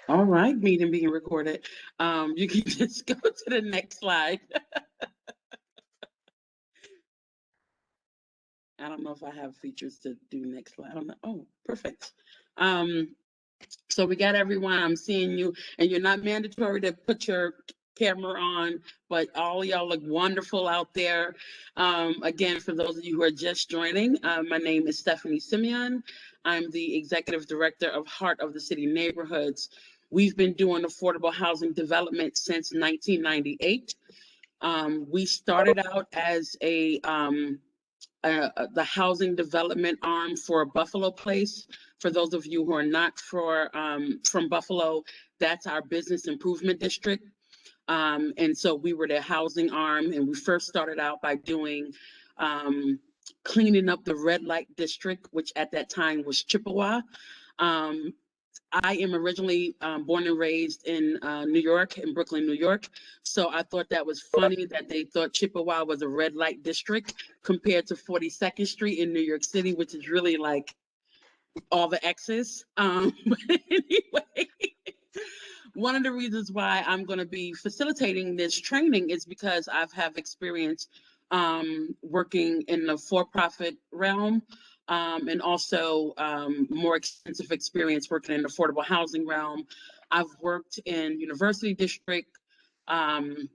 All right, meeting being recorded. You can just go to the next slide. I don't know if I have features to do next slide. I don't know. Oh, perfect. So we got everyone. I'm seeing you, and you're not mandatory to put your camera on, but all y'all look wonderful out there. Again, for those of you who are just joining, my name is Stephanie Simeon. I'm the executive director of Heart of the City Neighborhoods. We've been doing affordable housing development since 1998. We started out as the housing development arm for Buffalo Place. For those of you who are not from Buffalo, that's our business improvement district. And so we were the housing arm, and we first started out by doing cleaning up the red light district, which at that time was Chippewa. I am originally born and raised in New York, in Brooklyn, New York. So I thought that was funny that they thought Chippewa was a red light district compared to 42nd Street in New York City, which is really like all the X's. But anyway, one of the reasons why I'm going to be facilitating this training is because I've have experience working in the for-profit realm. And also more extensive experience working in the affordable housing realm. I've worked in University District, um,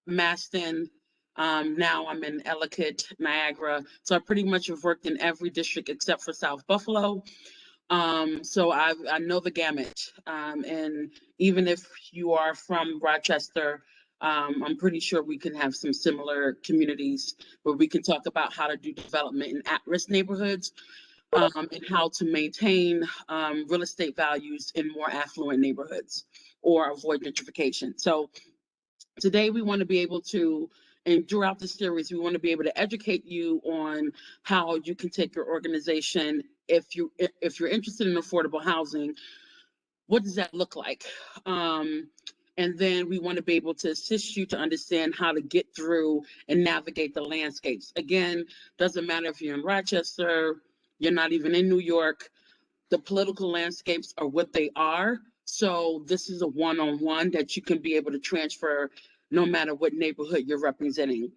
Maston. Now I'm in Ellicott, Niagara. So I pretty much have worked in every district except for South Buffalo. So I know the gamut. And even if you are from Rochester, I'm pretty sure we can have some similar communities where we can talk about how to do development in at-risk neighborhoods, and how to maintain real estate values in more affluent neighborhoods or avoid gentrification. So today we want to be able to, and throughout the series, we want to be able to educate you on how you can take your organization, if you're interested in affordable housing, what does that look like? And then we want to be able to assist you to understand how to get through and navigate the landscapes. Again, doesn't matter if you're in Rochester, you're not even in New York, the political landscapes are what they are. So this is a one-on-one that you can be able to transfer no matter what neighborhood you're representing.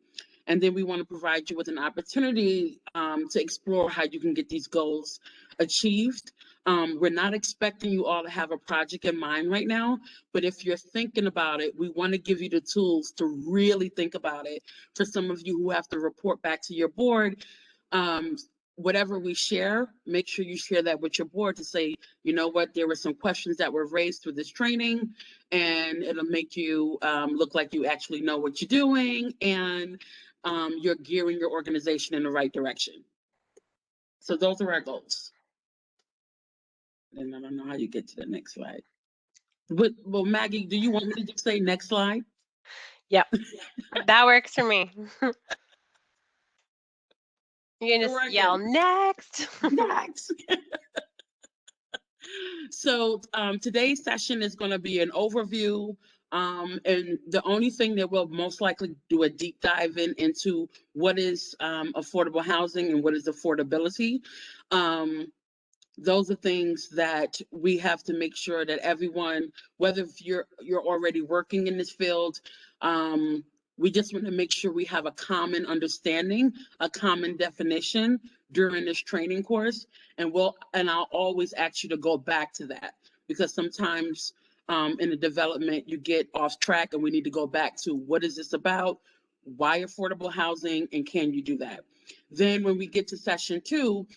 And then we want to provide you with an opportunity to explore how you can get these goals achieved. We're not expecting you all to have a project in mind right now, but if you're thinking about it, we want to give you the tools to really think about it. For some of you who have to report back to your board, whatever we share, make sure you share that with your board to say, you know what, there were some questions that were raised through this training, and it'll make you look like you actually know what you're doing, and you're gearing your organization in the right direction. So those are our goals. And I don't know how you get to the next slide. But, well, Maggie, do you want me to just say next slide? Yep, that works for me. You can just yell next. Next. So today's session is going to be an overview, and the only thing that we'll most likely do a deep dive into what is affordable housing and what is affordability. Those are things that we have to make sure that everyone, whether you're already working in this field, we just want to make sure we have a common understanding, a common definition during this training course. And I'll always ask you to go back to that, because sometimes in the development you get off track, and we need to go back to what is this about, why affordable housing, and can you do that? Then when we get to session 2,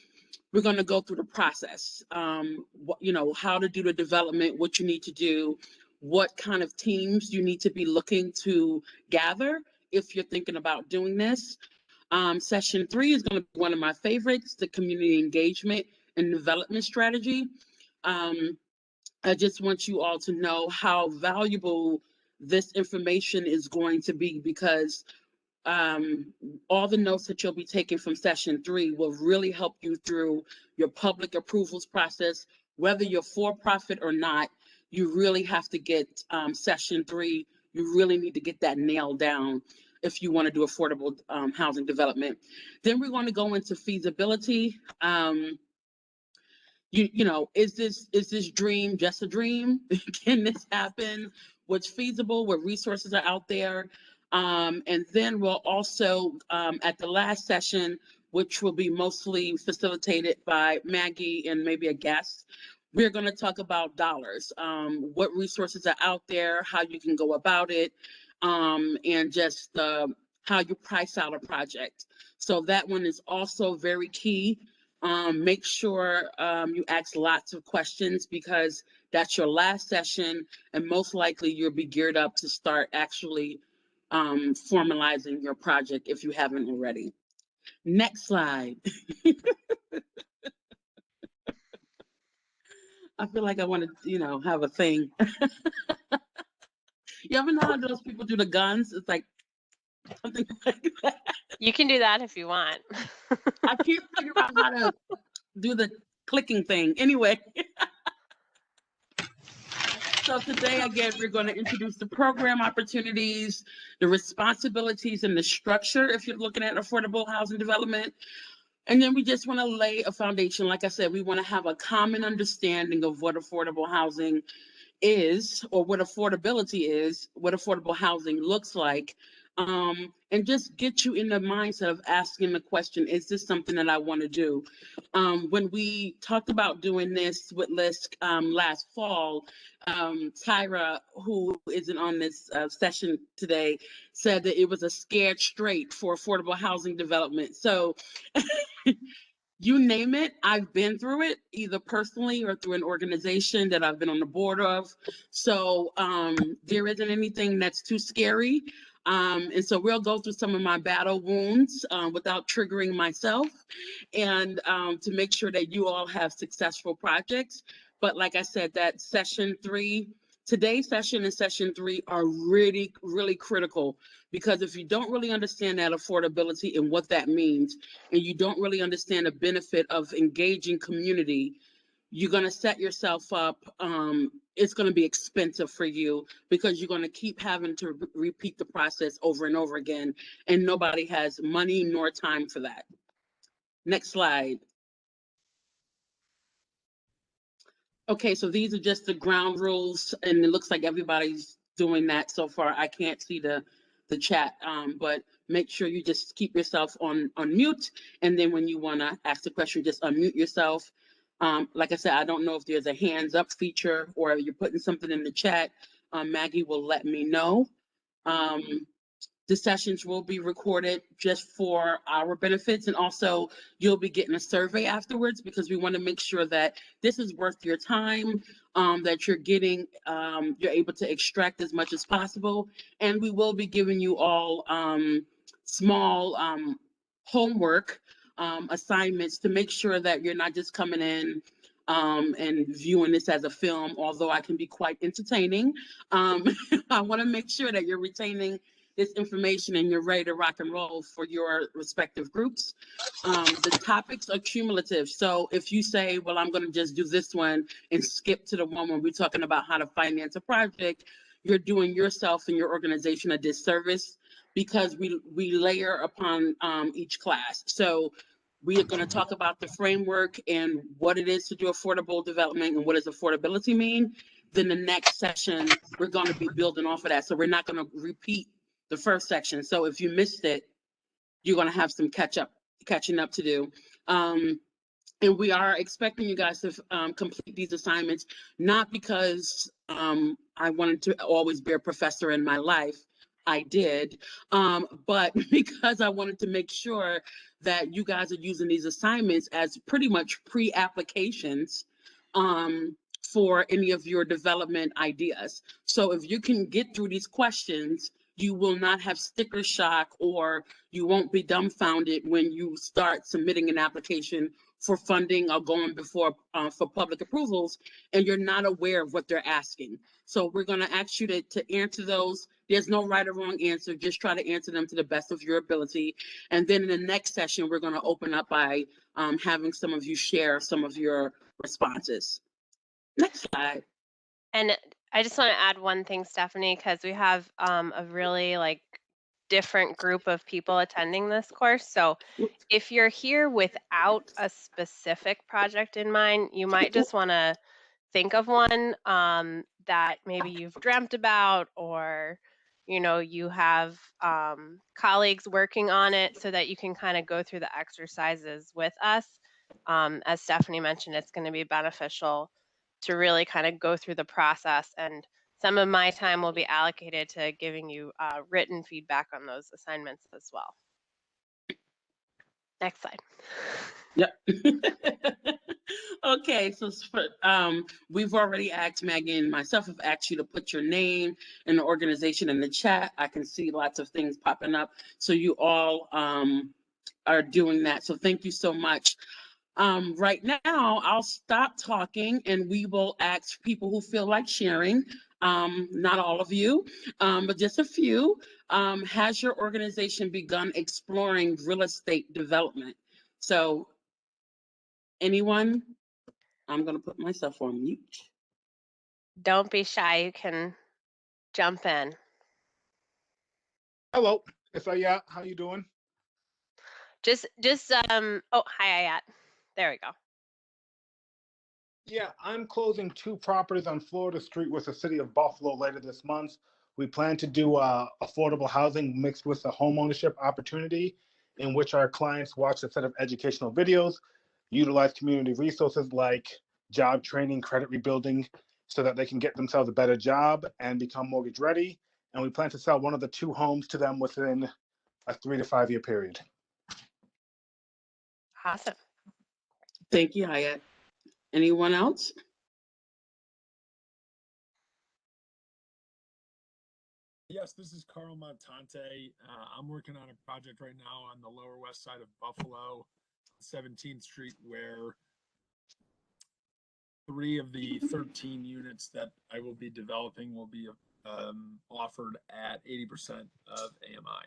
we're going to go through the process, how to do the development, what you need to do, what kind of teams you need to be looking to gather if you're thinking about doing this. Session 3 is going to be one of my favorites, the community engagement and development strategy. I just want you all to know how valuable this information is going to be, because all the notes that you'll be taking from session 3 will really help you through your public approvals process. Whether you're for-profit or not, you really have to get session 3. You really need to get that nailed down if you want to do affordable housing development. Then we're going to go into feasibility. you know, is this dream just a dream? Can this happen? What's feasible? What resources are out there? And then we'll also, at the last session, which will be mostly facilitated by Maggie and maybe a guest, we're going to talk about dollars, what resources are out there, how you can go about it, and just how you price out a project. So that one is also very key. Make sure you ask lots of questions because that's your last session, and most likely you'll be geared up to start actually formalizing your project if you haven't already. Next slide. I feel like I want to, you know, have a thing. You ever know how those people do the guns? It's like something like that. You can do that if you want. I can't figure out how to do the clicking thing. Anyway. So today, again, we're going to introduce the program opportunities, the responsibilities, and the structure if you're looking at affordable housing development. And then we just want to lay a foundation. Like I said, we want to have a common understanding of what affordable housing is, or what affordability is, what affordable housing looks like, and just get you in the mindset of asking the question, is this something that I want to do? When we talked about doing this with LISC last fall, Tyra, who isn't on this session today, said that it was a scared straight for affordable housing development. So you name it, I've been through it, either personally or through an organization that I've been on the board of. So there isn't anything that's too scary. And so we'll go through some of my battle wounds without triggering myself, and to make sure that you all have successful projects. But like I said, that session 3, today's session and session 3 are really, really critical, because if you don't really understand that affordability and what that means, and you don't really understand the benefit of engaging community, you're going to set yourself up. It's going to be expensive for you because you're going to keep having to repeat the process over and over again, and nobody has money nor time for that. Next slide. Okay, so these are just the ground rules, and it looks like everybody's doing that so far. I can't see the chat, but make sure you just keep yourself on mute, and then when you want to ask the question, just unmute yourself. Like I said, I don't know if there's a hands up feature or you're putting something in the chat. Maggie will let me know. The sessions will be recorded just for our benefits, and also you'll be getting a survey afterwards, because we want to make sure that this is worth your time, that you're getting, you're able to extract as much as possible. And we will be giving you all small homework assignments to make sure that you're not just coming in and viewing this as a film, although I can be quite entertaining. I want to make sure that you're retaining this information and you're ready to rock and roll for your respective groups. The topics are cumulative. So if you say, well, I'm going to just do this one and skip to the one where we're talking about how to finance a project, you're doing yourself and your organization a disservice, because we layer upon each class. So we are going to talk about the framework and what it is to do affordable development and what does affordability mean. Then the next session, we're going to be building off of that. So we're not going to repeat the first section. So if you missed it, you're going to have some catching up to do. And we are expecting you guys to complete these assignments, not because I wanted to always be a professor in my life. I did, but because I wanted to make sure that you guys are using these assignments as pretty much pre-applications for any of your development ideas. So if you can get through these questions, you will not have sticker shock, or you won't be dumbfounded when you start submitting an application for funding or going before for public approvals, and you're not aware of what they're asking. So we're going to ask you to answer those. There's no right or wrong answer. Just try to answer them to the best of your ability. And then in the next session, we're going to open up by having some of you share some of your responses. Next slide. And I just want to add one thing, Stephanie, because we have a really different group of people attending this course. So if you're here without a specific project in mind, you might just want to think of one that maybe you've dreamt about, or you have colleagues working on it, so that you can kind of go through the exercises with us. As Stephanie mentioned, it's going to be beneficial to really kind of go through the process, and some of my time will be allocated to giving you written feedback on those assignments as well. Next slide. Yep. Okay, so we've already asked Maggie and myself have asked you to put your name and the organization in the chat. I can see lots of things popping up. So you all are doing that. So thank you so much. Right now, I'll stop talking and we will ask people who feel like sharing. Not all of you, but just a few. Has your organization begun exploring real estate development? So anyone? I'm going to put myself on mute. Don't be shy. You can jump in. Hello, it's Ayat. How you doing? Oh, hi, Ayat. There we go. Yeah, I'm closing 2 properties on Florida Street with the city of Buffalo later this month. We plan to do affordable housing mixed with a home ownership opportunity, in which our clients watch a set of educational videos, utilize community resources like job training, credit rebuilding, so that they can get themselves a better job and become mortgage ready. And we plan to sell one of the 2 homes to them within a 3 to 5 year period. Awesome. Thank you, Hayat. Anyone else? Yes, this is Carl Montante. I'm working on a project right now on the Lower West Side of Buffalo, 17th Street, where 3 of the 13 units that I will be developing will be offered at 80% of AMI.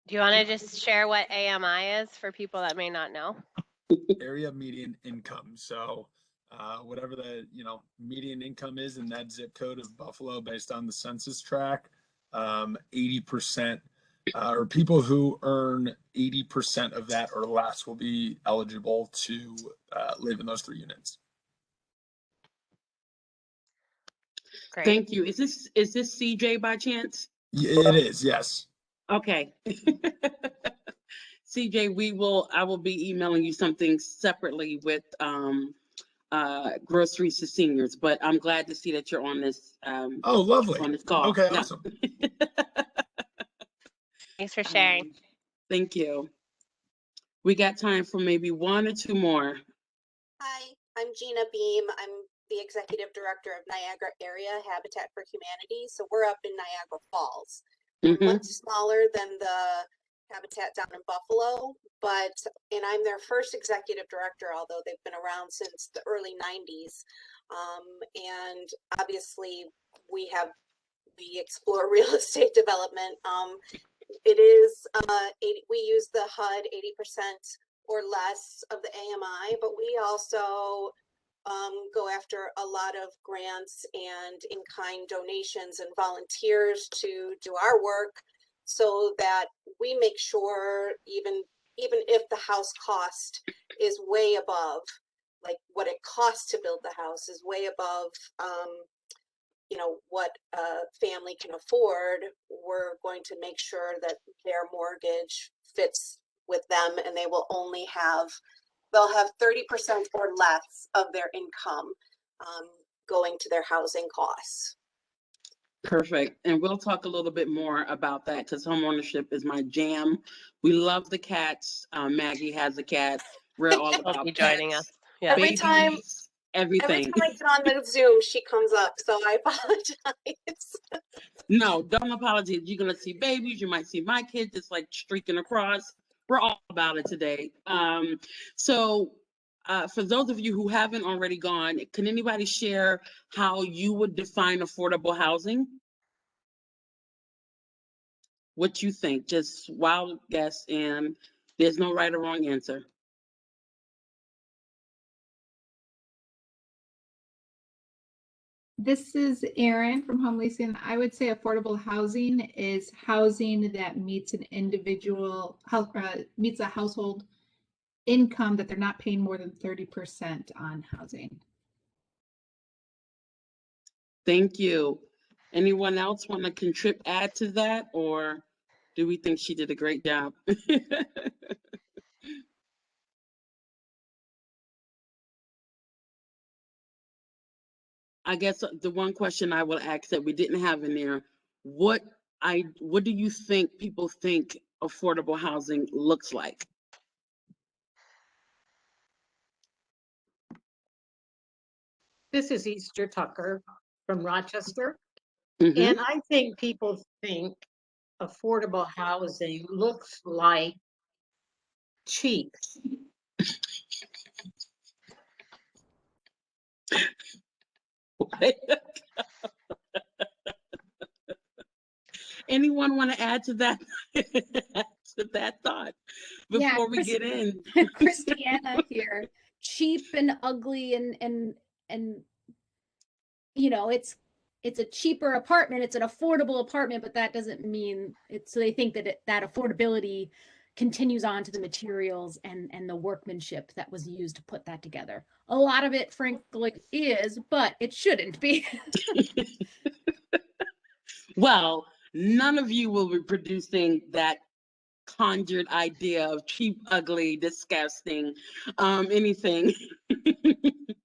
Do you want to just share what AMI is for people that may not know? Area median income. So whatever the median income is in that zip code of Buffalo based on the census tract, 80% or people who earn 80% of that or less will be eligible to live in those 3 units. Great. Thank you. Is this CJ by chance? It is, yes. Okay. CJ, I will be emailing you something separately with groceries to seniors, but I'm glad to see that you're on this. Oh, lovely. On this call. Okay, yeah. awesome. Thanks for sharing. Thank you. We got time for maybe 1 or 2 more. Hi, I'm Gina Beam. I'm the Executive Director of Niagara Area Habitat for Humanity. So we're up in Niagara Falls. We're much smaller than the habitat down in Buffalo, and I'm their first executive director, although they've been around since the early 90s. And obviously we explore real estate development. It is, we use the HUD 80% or less of the AMI, but we also go after a lot of grants and in-kind donations and volunteers to do our work, so that we make sure even if the house cost is way above, like what it costs to build the house is way above what a family can afford, we're going to make sure that their mortgage fits with them, and they'll have 30% or less of their income going to their housing costs. Perfect. And we'll talk a little bit more about that, because homeownership is my jam. We love the cats. Maggie has a cat. We're all about you pets, joining us. Yeah. Every time everything. I get on the Zoom, she comes up, so I apologize. No, don't apologize. You're going to see babies. You might see my kid just like streaking across. We're all about it today. So for those of you who haven't already gone, can anybody share how you would define affordable housing? What you think? Just wild guess, and there's no right or wrong answer. This is Erin from Home Leasing. I would say affordable housing is housing that meets an individual, meets a household income that they're not paying more than 30% on housing. Thank you. Anyone else want to add to that, or do we think she did a great job? I guess the one question I will ask that we didn't have in there, what do you think people think affordable housing looks like? This is Easter Tucker from Rochester. Mm-hmm. And I think people think affordable housing looks like cheap. Anyone want to add to that to that thought before we get in? Christiana here. Cheap and ugly and you know, it's a cheaper apartment, it's an affordable apartment, but that doesn't mean it's, so they think that that affordability continues on to the materials and the workmanship that was used to put that together. A lot of it frankly is, but it shouldn't be. Well, none of you will be producing that conjured idea of cheap, ugly, disgusting, anything.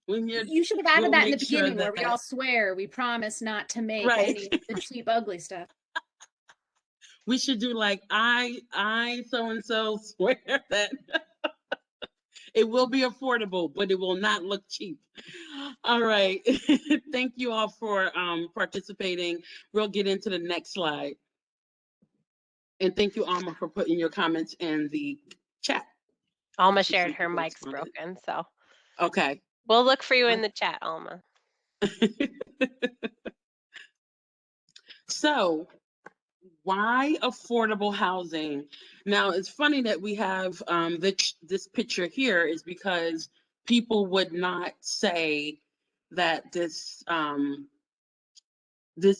When You should have added we'll that in the make sure beginning where we that- all swear we promise not to make Right. any of the cheap, ugly stuff. We should do like I so and so swear that it will be affordable, but it will not look cheap. All right. Thank you all for participating. We'll get into the next slide. And thank you, Alma, for putting your comments in the chat. Alma shared her mic's broken, so okay. We'll look for you in the chat, Alma. So, why affordable housing? Now, it's funny that we have this picture here is because people would not say that this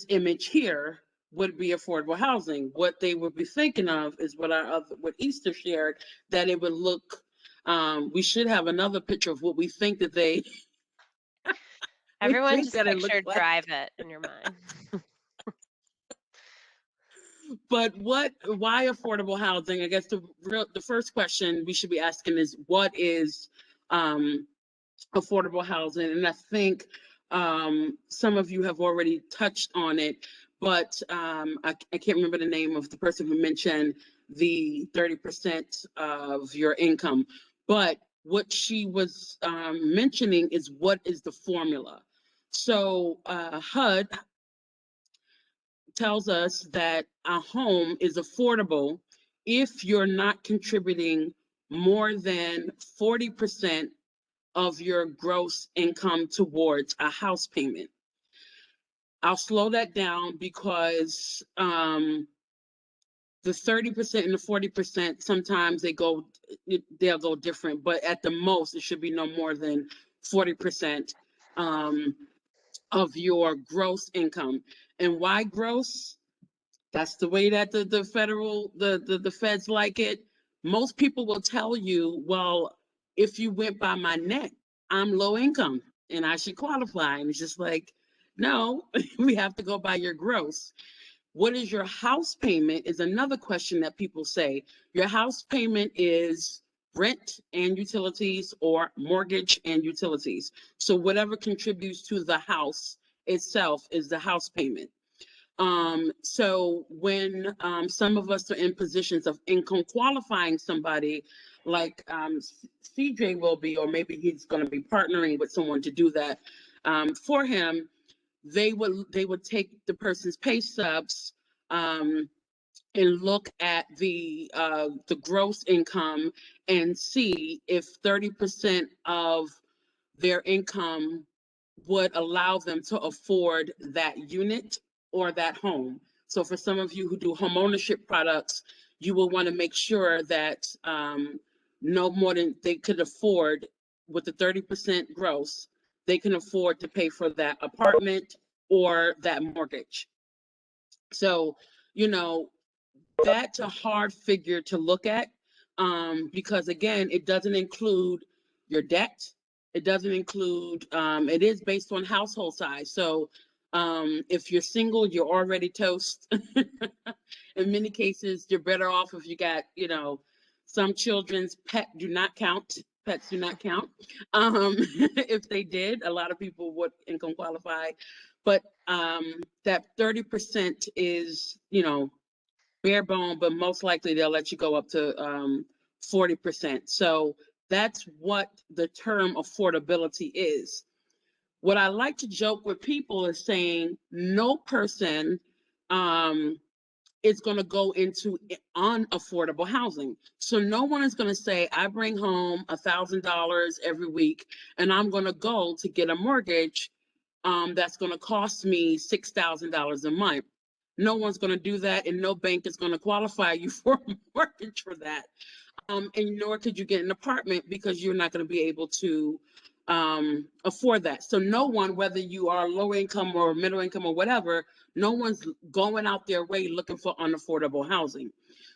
image here would be affordable housing. What they would be thinking of is what Easter shared, that it would look. We should have another picture of what we think that they. Everyone just that picture like. Drive It in your mind. But why affordable housing? I guess the first question we should be asking is what is affordable housing? And I think some of you have already touched on it, but I can't remember the name of the person who mentioned the 30% of your income. But what she was mentioning is what is the formula. So HUD tells us that a home is affordable if you're not contributing more than 40% of your gross income towards a house payment. I'll slow that down because the 30% and the 40%, sometimes they'll go different, but at the most, it should be no more than 40% of your gross income. And why gross? That's the way that the feds like it. Most people will tell you, well, if you went by my net, I'm low income and I should qualify. And it's just like, no, we have to go by your gross. What is your house payment is another question that people say. Your house payment is rent and utilities or mortgage and utilities. So whatever contributes to the house itself is the house payment. So when some of us are in positions of income qualifying somebody, like CJ will be, or maybe he's going to be partnering with someone to do that for him, they would take the person's pay stubs and look at the gross income and see if 30% of their income would allow them to afford that unit or that home. So for some of you who do home ownership products, you will want to make sure that no more than they could afford with the 30% gross, they can afford to pay for that apartment, or that mortgage. So, you know, that's a hard figure to look at, because again, it doesn't include your debt. It doesn't include, it is based on household size. So if you're single, you're already toast. In many cases, you're better off if you got, you know, some children's pets do not count. If they did, a lot of people would income qualify. But that 30% is, you know, bare bone, but most likely they'll let you go up to 40%. So that's what the term affordability is. What I like to joke with people is saying no person is going to go into unaffordable housing. So no one is going to say, I bring home $1,000 every week and I'm going to go to get a mortgage that's going to cost me $6,000 a month. No one's going to do that, and no bank is going to qualify you for a mortgage for that. And nor could you get an apartment because you're not going to be able to afford that. So no one, whether you are low income or middle income or whatever, no one's going out their way looking for unaffordable housing.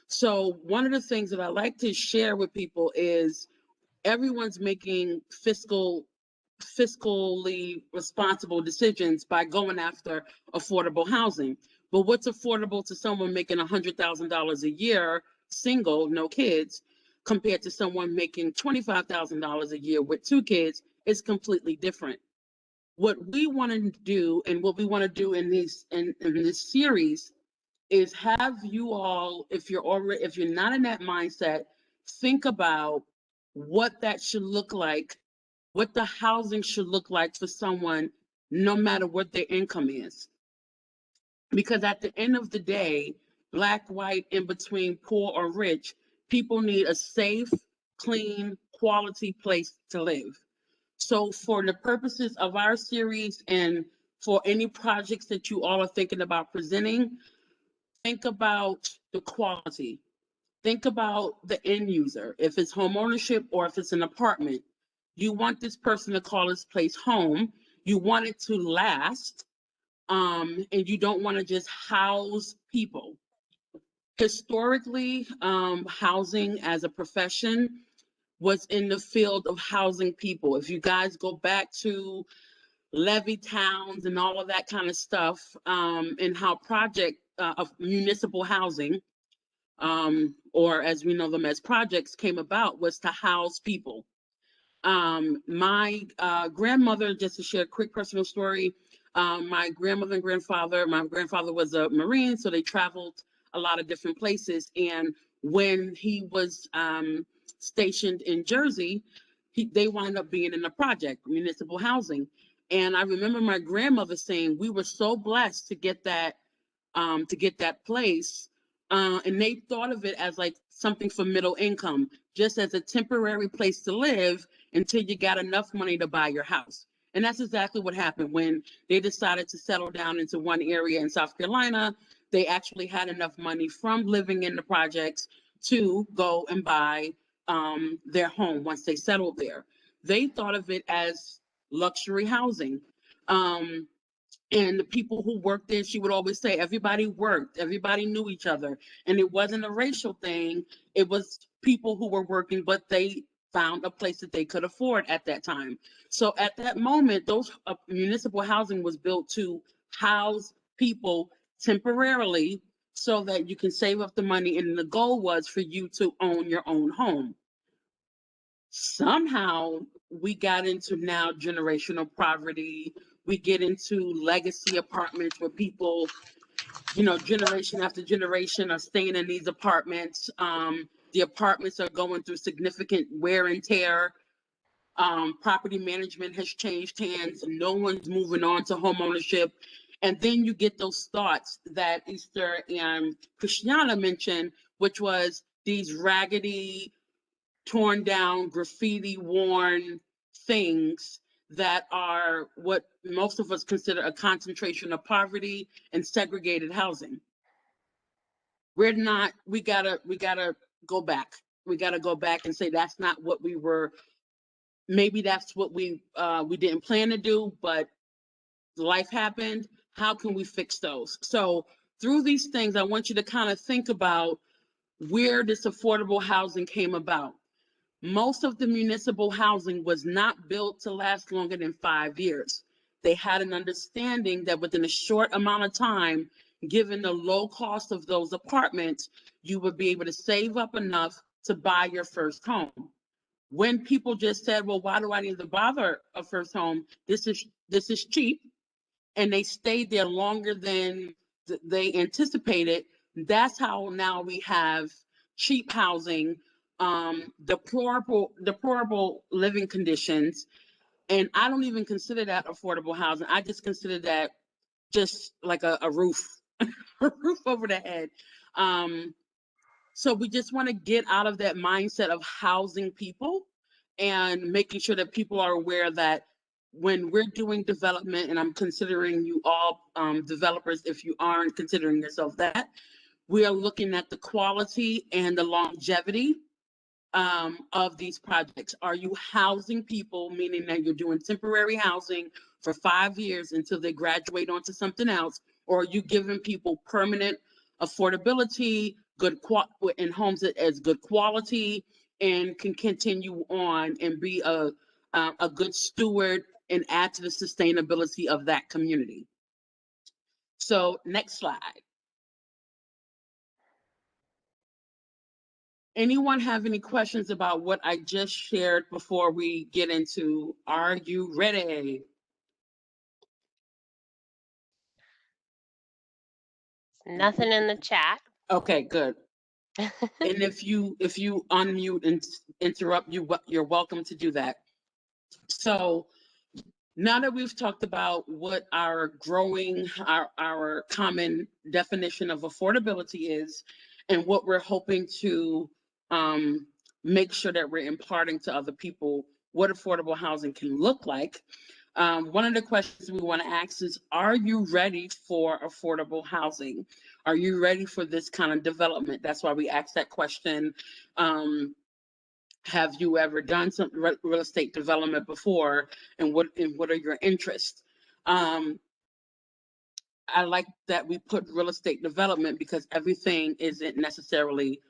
So one of the things that I like to share with people is everyone's making fiscally responsible decisions by going after affordable housing. But what's affordable to someone making $100,000 a year, single, no kids, compared to someone making $25,000 a year with 2 kids is completely different. What we want to do and what we want to do in this series is have you all, if you're not in that mindset, think about what that should look like, what the housing should look like for someone, no matter what their income is. Because at the end of the day, black, white, in between, poor or rich, people need a safe, clean, quality place to live. So for the purposes of our series and for any projects that you all are thinking about presenting, think about the quality. Think about the end user. If it's home ownership or if it's an apartment, you want this person to call this place home. You want it to last, and you don't want to just house people. Historically, housing as a profession was in the field of housing people. If you guys go back to levee towns and all of that kind of stuff, and how of municipal housing, or as we know them as projects, came about was to house people. My grandmother, just to share a quick personal story, my grandmother and grandfather, my grandfather was a Marine, so they traveled a lot of different places. And when he was stationed in Jersey, they wound up being in a project, municipal housing. And I remember my grandmother saying, we were so blessed to get that place. And they thought of it as like something for middle income, just as a temporary place to live until you got enough money to buy your house. And that's exactly what happened when they decided to settle down into one area in South Carolina. They actually had enough money from living in the projects to go and buy their home once they settled there. They thought of it as luxury housing. And the people who worked there, she would always say, everybody worked, everybody knew each other. And it wasn't a racial thing. It was people who were working, but they found a place that they could afford at that time. So at that moment, those municipal housing was built to house people temporarily so that you can save up the money. And the goal was for you to own your own home. Somehow we got into now generational poverty. We get into legacy apartments where people, you know, generation after generation are staying in these apartments. The apartments are going through significant wear and tear. Property management has changed hands. No one's moving on to home ownership. And then you get those thoughts that Easter and Christiana mentioned, which was these raggedy, torn down, graffiti worn things that are what most of us consider a concentration of poverty and segregated housing. We gotta go back. We gotta go back and say that's not what we were. Maybe that's what we didn't plan to do, but life happened. how can we fix those? So through these things, I want you to kind of think about where this affordable housing came about. Most of the municipal housing was not built to last longer than 5 years. They had an understanding that within a short amount of time, given the low cost of those apartments, you would be able to save up enough to buy your first home. When people just said, well, why do I need to bother a first home? This is cheap, and they stayed there longer than they anticipated. That's how now we have cheap housing, deplorable living conditions. And I don't even consider that affordable housing. I just consider that just like a roof, a roof over the head. So we just want to get out of that mindset of housing people and making sure that people are aware that when we're doing development, and I'm considering you all developers, if you aren't considering yourself that, we are looking at the quality and the longevity of these projects. Are you housing people, meaning that you're doing temporary housing for 5 years until they graduate onto something else? Or are you giving people permanent affordability, in homes that as good quality and can continue on and be a good steward and add to the sustainability of that community? So next slide. Anyone have any questions about what I just shared before we get into, are you ready? Nothing in the chat. Okay, good. And if you unmute and interrupt, you're welcome to do that. So now that we've talked about what our common definition of affordability is, and what we're hoping to make sure that we're imparting to other people what affordable housing can look like, one of the questions we want to ask is, are you ready for affordable housing? Are you ready for this kind of development? That's why we asked that question. Have you ever done some real estate development before, and what are your interests? I like that we put real estate development because everything isn't necessarily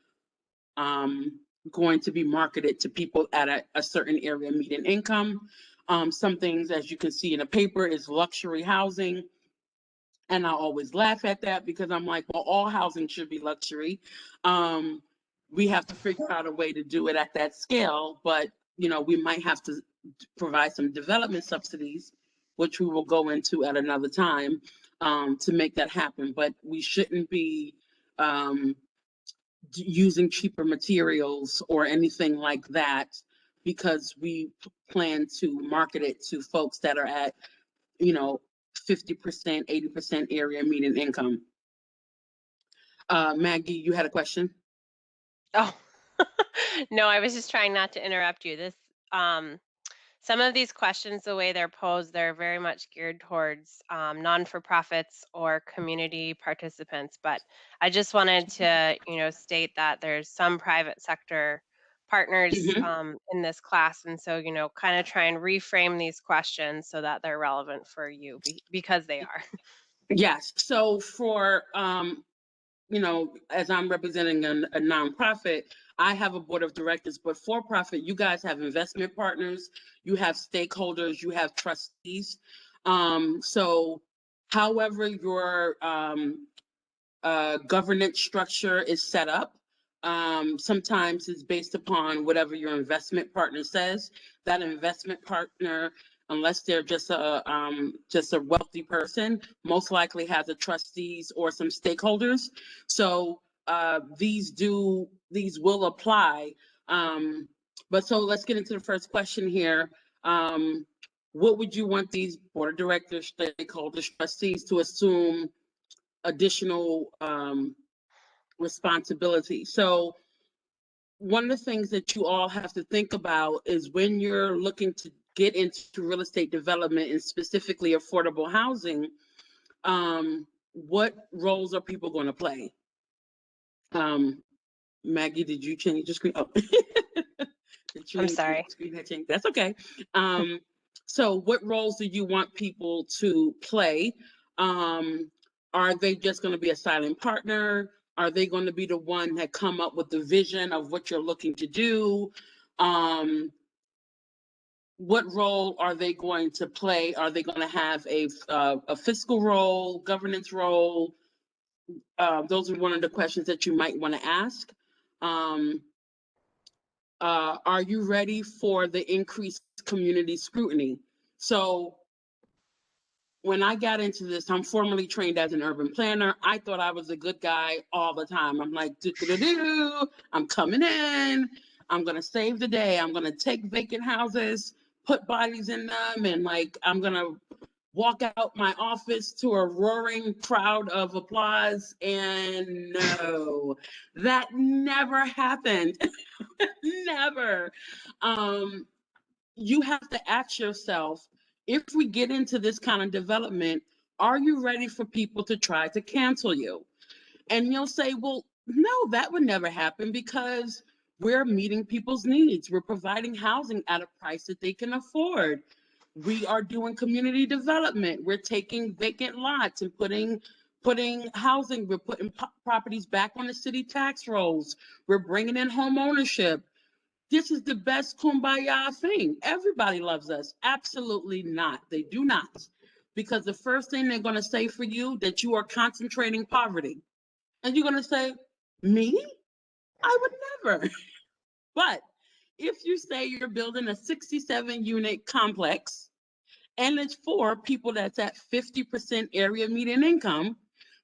going to be marketed to people at a certain area median income. Some things, as you can see in the paper, is luxury housing. And I always laugh at that because I'm like, well, all housing should be luxury. We have to figure out a way to do it at that scale, but we might have to provide some development subsidies, which we will go into at another time, to make that happen. But we shouldn't be using cheaper materials or anything like that, because we plan to market it to folks that are at 50%, 80% area median income. Maggie, you had a question? Oh, no, I was just trying not to interrupt you. This, some of these questions, the way they're posed, they're very much geared towards non-for-profits or community participants. But I just wanted to, state that there's some private sector partners in this class, and so kind of try and reframe these questions so that they're relevant for you because they are. Yes. So for as I'm representing a nonprofit, I have a board of directors, but for profit, you guys have investment partners, you have stakeholders, you have trustees. So however your governance structure is set up, sometimes it's based upon whatever your investment partner says. That investment partner, unless they're just a wealthy person, most likely has a trustees or some stakeholders. So these will apply. But so let's get into the first question here. What would you want these board of directors, stakeholders, trustees to assume additional responsibility? So one of the things that you all have to think about is when you're looking to get into real estate development and specifically affordable housing, what roles are people going to play? Maggie, did you change your screen? Oh. I'm sorry. Screen had changed. That's okay. So what roles do you want people to play? Are they just going to be a silent partner? Are they going to be the one that come up with the vision of what you're looking to do? What role are they going to play? Are they going to have a fiscal role, governance role? Those are one of the questions that you might want to ask. Are you ready for the increased community scrutiny? So when I got into this, I'm formally trained as an urban planner. I thought I was a good guy all the time. I'm like, do-do-do-do, I'm coming in. I'm going to save the day. I'm going to take vacant houses, put bodies in them, and like, I'm going to walk out my office to a roaring crowd of applause. And no, that never happened. Never. You have to ask yourself, if we get into this kind of development, are you ready for people to try to cancel you? And you'll say, well, no, that would never happen because we're meeting people's needs. We're providing housing at a price that they can afford. We are doing community development. We're taking vacant lots and putting housing. We're putting properties back on the city tax rolls. We're bringing in home ownership. This is the best kumbaya thing. Everybody loves us. Absolutely not. They do not. Because the first thing they're going to say for you that you are concentrating poverty. And you're going to say, me? I would never. But if you say you're building a 67 unit complex and it's for people that's at 50% area median income,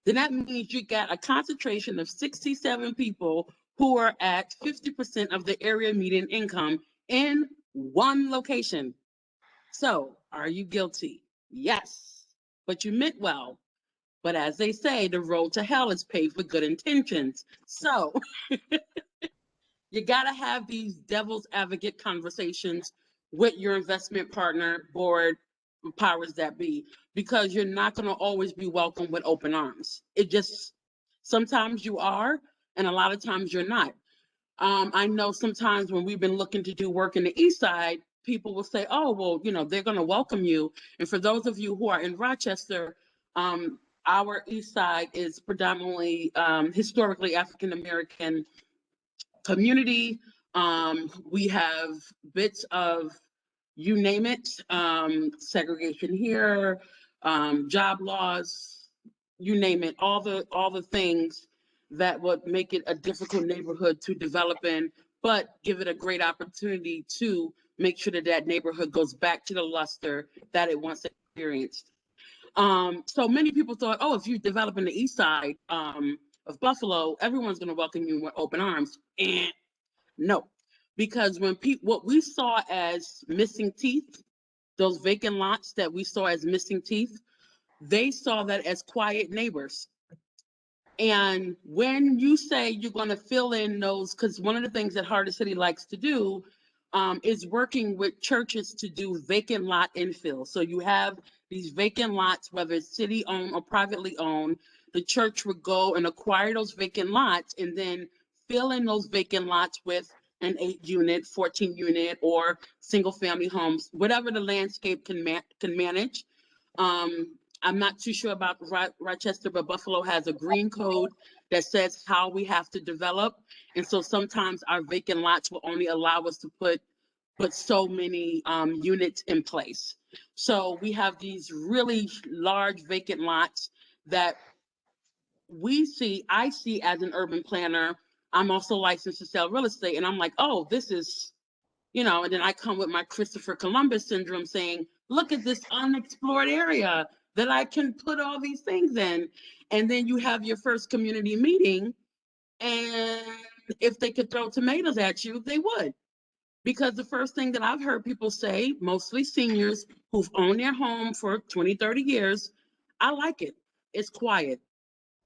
then that means you got a concentration of 67 people who are at 50% of the area median income in one location. So, are you guilty? Yes, but you meant well. But as they say, the road to hell is paved with good intentions. So, you got to have these devil's advocate conversations with your investment partner, board, powers that be, because you're not going to always be welcomed with open arms. It just, sometimes you are, and a lot of times you're not. I know sometimes when we've been looking to do work in the East Side, people will say, oh, well, you know, they're going to welcome you. And for those of you who are in Rochester, our East Side is predominantly historically African American community. We have bits of, you name it, segregation here, job loss, you name it, all the things that would make it a difficult neighborhood to develop in, but give it a great opportunity to make sure that that neighborhood goes back to the luster that it once experienced. So many people thought, oh, if you develop in the East Side of Buffalo, everyone's going to welcome you with open arms. And no, because when what we saw as missing teeth, those vacant lots that we saw as missing teeth, they saw that as quiet neighbors. And when you say you're going to fill in those, because one of the things that Heart of City likes to do is working with churches to do vacant lot infill. So you have these vacant lots, whether it's city owned or privately owned, the church would go and acquire those vacant lots and then fill in those vacant lots with an 8-unit, 14-unit, or single family homes, whatever the landscape can manage. I'm not too sure about Rochester, but Buffalo has a green code that says how we have to develop. And so sometimes our vacant lots will only allow us to put so many units in place. So we have these really large vacant lots that I see as an urban planner. I'm also licensed to sell real estate. And I'm like, oh, this is, you know, and then I come with my Christopher Columbus syndrome saying, look at this unexplored area that I can put all these things in. And then you have your first community meeting, and if they could throw tomatoes at you, they would. Because the first thing that I've heard people say, mostly seniors who've owned their home for 20, 30 years, I like it. It's quiet.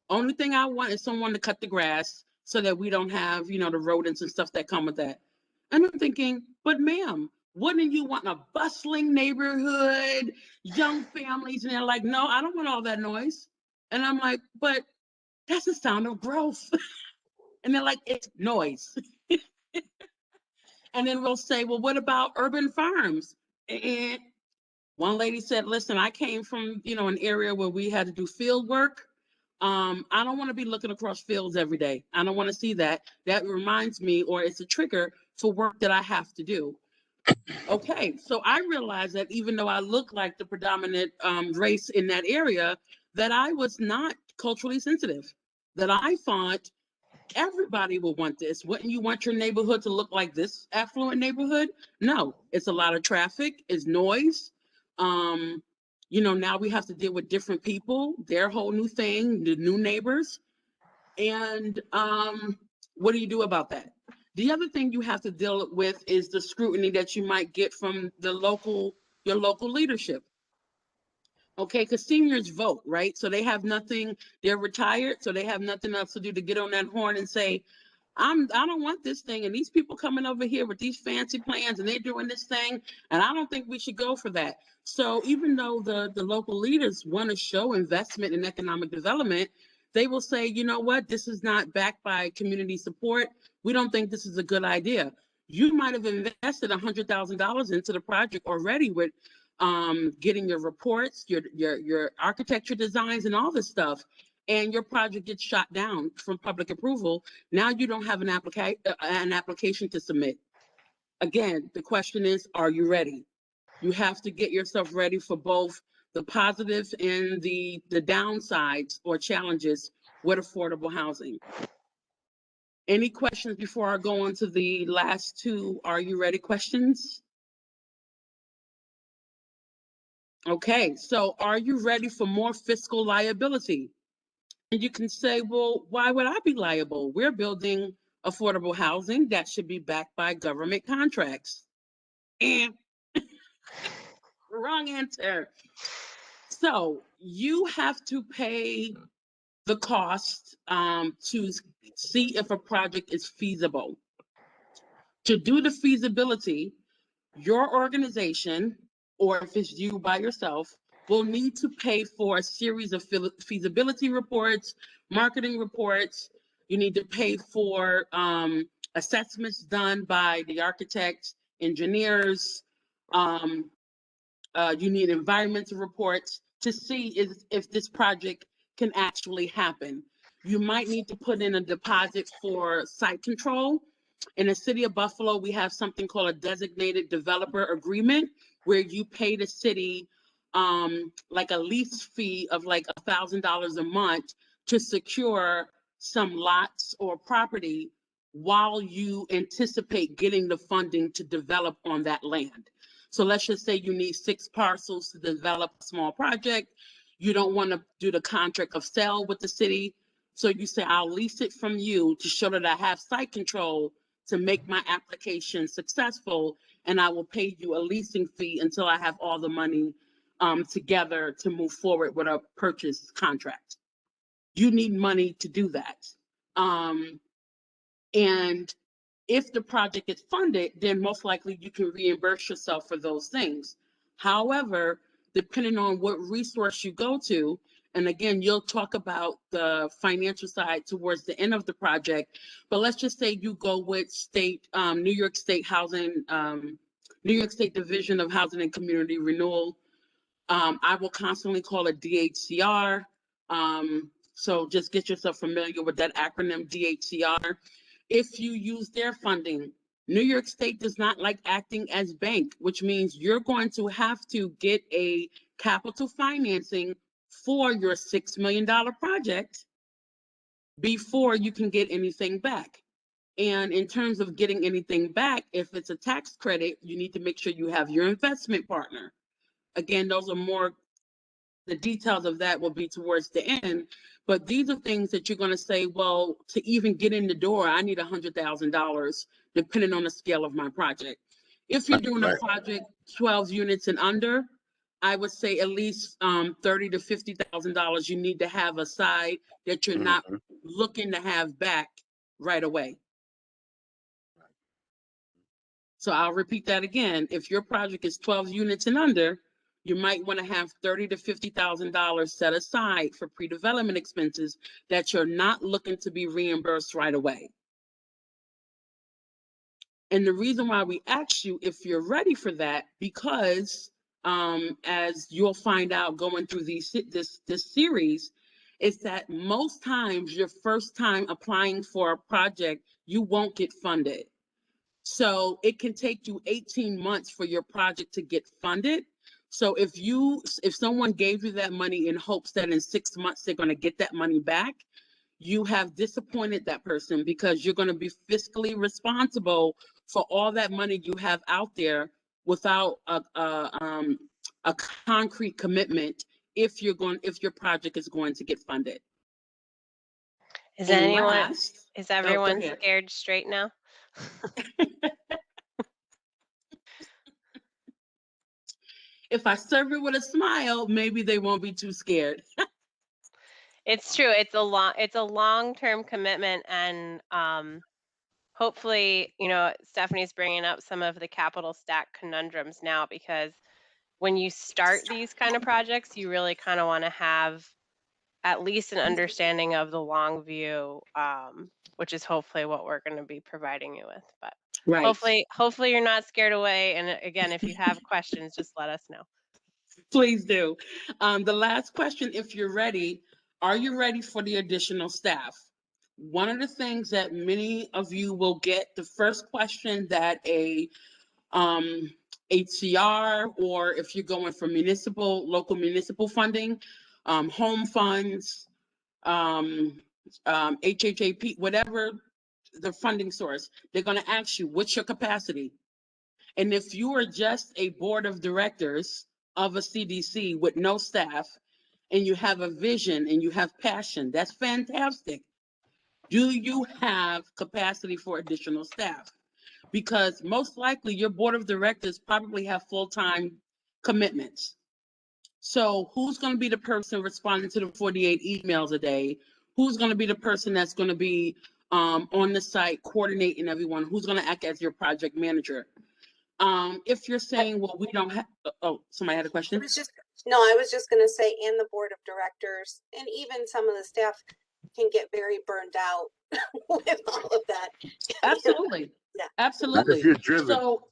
Only thing I want is someone to cut the grass so that we don't have, you know, the rodents and stuff that come with that. And I'm thinking, but ma'am, wouldn't you want a bustling neighborhood, young families? And they're like, no, I don't want all that noise. And I'm like, but that's the sound of growth. And they're like, it's noise. And then we'll say, well, what about urban farms? And One lady said, listen, I came from, an area where we had to do field work. I don't want to be looking across fields every day. I don't want to see that. That reminds me, or it's a trigger for work that I have to do. Okay, so I realized that even though I look like the predominant race in that area, that I was not culturally sensitive, that I thought everybody will want this. Wouldn't you want your neighborhood to look like this affluent neighborhood? No, it's a lot of traffic, it's noise. Now we have to deal with different people, their whole new thing, the new neighbors. And what do you do about that? The other thing you have to deal with is the scrutiny that you might get from your local leadership. Okay, because seniors vote, right? So they have nothing, they're retired, so they have nothing else to do to get on that horn and say, I don't want this thing, and these people coming over here with these fancy plans and they're doing this thing, and I don't think we should go for that. So even though the local leaders want to show investment in economic development, they will say, you know what, this is not backed by community support. We don't think this is a good idea. You might have invested $100,000 into the project already with getting your reports, your architecture designs, and all this stuff, and your project gets shot down from public approval. Now you don't have an application to submit. Again, the question is, are you ready? You have to get yourself ready for both the positives and the downsides or challenges with affordable housing. Any questions before I go on to the last two are you ready questions? Okay, so are you ready for more fiscal liability? And you can say, well, why would I be liable? We're building affordable housing that should be backed by government contracts. And wrong answer. So you have to pay the cost to see if a project is feasible. To do the feasibility, your organization, or if it's you by yourself, will need to pay for a series of feasibility reports, marketing reports. You need to pay for assessments done by the architects, engineers. You need environmental reports to see if this project can actually happen. You might need to put in a deposit for site control. In the city of Buffalo, we have something called a designated developer agreement, where you pay the city like a lease fee of like $1,000 a month to secure some lots or property while you anticipate getting the funding to develop on that land. So let's just say you need 6 parcels to develop a small project. You don't want to do the contract of sale with the city. So you say, I'll lease it from you to show that I have site control to make my application successful, and I will pay you a leasing fee until I have all the money together to move forward with a purchase contract. You need money to do that. And if the project is funded, then most likely you can reimburse yourself for those things. However, depending on what resource you go to, and again, you'll talk about the financial side towards the end of the project, but let's just say you go with New York State Housing, New York State Division of Housing and Community Renewal. I will constantly call it DHCR. So just get yourself familiar with that acronym, DHCR. If you use their funding, New York State does not like acting as bank, which means you're going to have to get a capital financing for your $6 million project before you can get anything back. And in terms of getting anything back, if it's a tax credit, you need to make sure you have your investment partner. Again, those are more, the details of that will be towards the end, but these are things that you're going to say, well, to even get in the door, I need $100,000, depending on the scale of my project. If you're doing a project 12 units and under, I would say at least $30,000 to $50,000 you need to have aside that you're not looking to have back right away. So I'll repeat that again. If your project is 12 units and under, you might want to have $30,000 to $50,000 set aside for pre-development expenses that you're not looking to be reimbursed right away. And the reason why we ask you if you're ready for that, because as you'll find out going through this series, is that most times your first time applying for a project, you won't get funded. So it can take you 18 months for your project to get funded. So if someone gave you that money in hopes that in 6 months they're going to get that money back, you have disappointed that person, because you're going to be fiscally responsible for all that money you have out there without a concrete commitment if your project is going to get funded. Is And anyone, last, is go everyone ahead. scared straight now? If I serve it with a smile, maybe they won't be too scared. It's true. It's a long-term commitment, and hopefully, Stephanie's bringing up some of the capital stack conundrums now, because when you start these kind of projects, you really kind of want to have at least an understanding of the long view, which is hopefully what we're going to be providing you with. But Right. hopefully you're not scared away. And again, if you have questions, just let us know. Please do. The last question, if you're ready, are you ready for the additional staff? One of the things that many of you will get, the first question that a HCR, or if you're going for local municipal funding, home funds, HHAP, whatever the funding source, they're going to ask you, what's your capacity? And if you are just a board of directors of a CDC with no staff, and you have a vision and you have passion, that's fantastic. Do you have capacity for additional staff? Because most likely your board of directors probably have full-time commitments. So who's going to be the person responding to the 48 emails a day? Who's going to be the person that's going to be on the site coordinating everyone? Who's going to act as your project manager? If you're saying, well, we don't have, oh, somebody had a question? I was just going to say, and the board of directors, and even some of the staff can get very burned out with all of that. Absolutely. Yeah. Absolutely. If you're driven. So,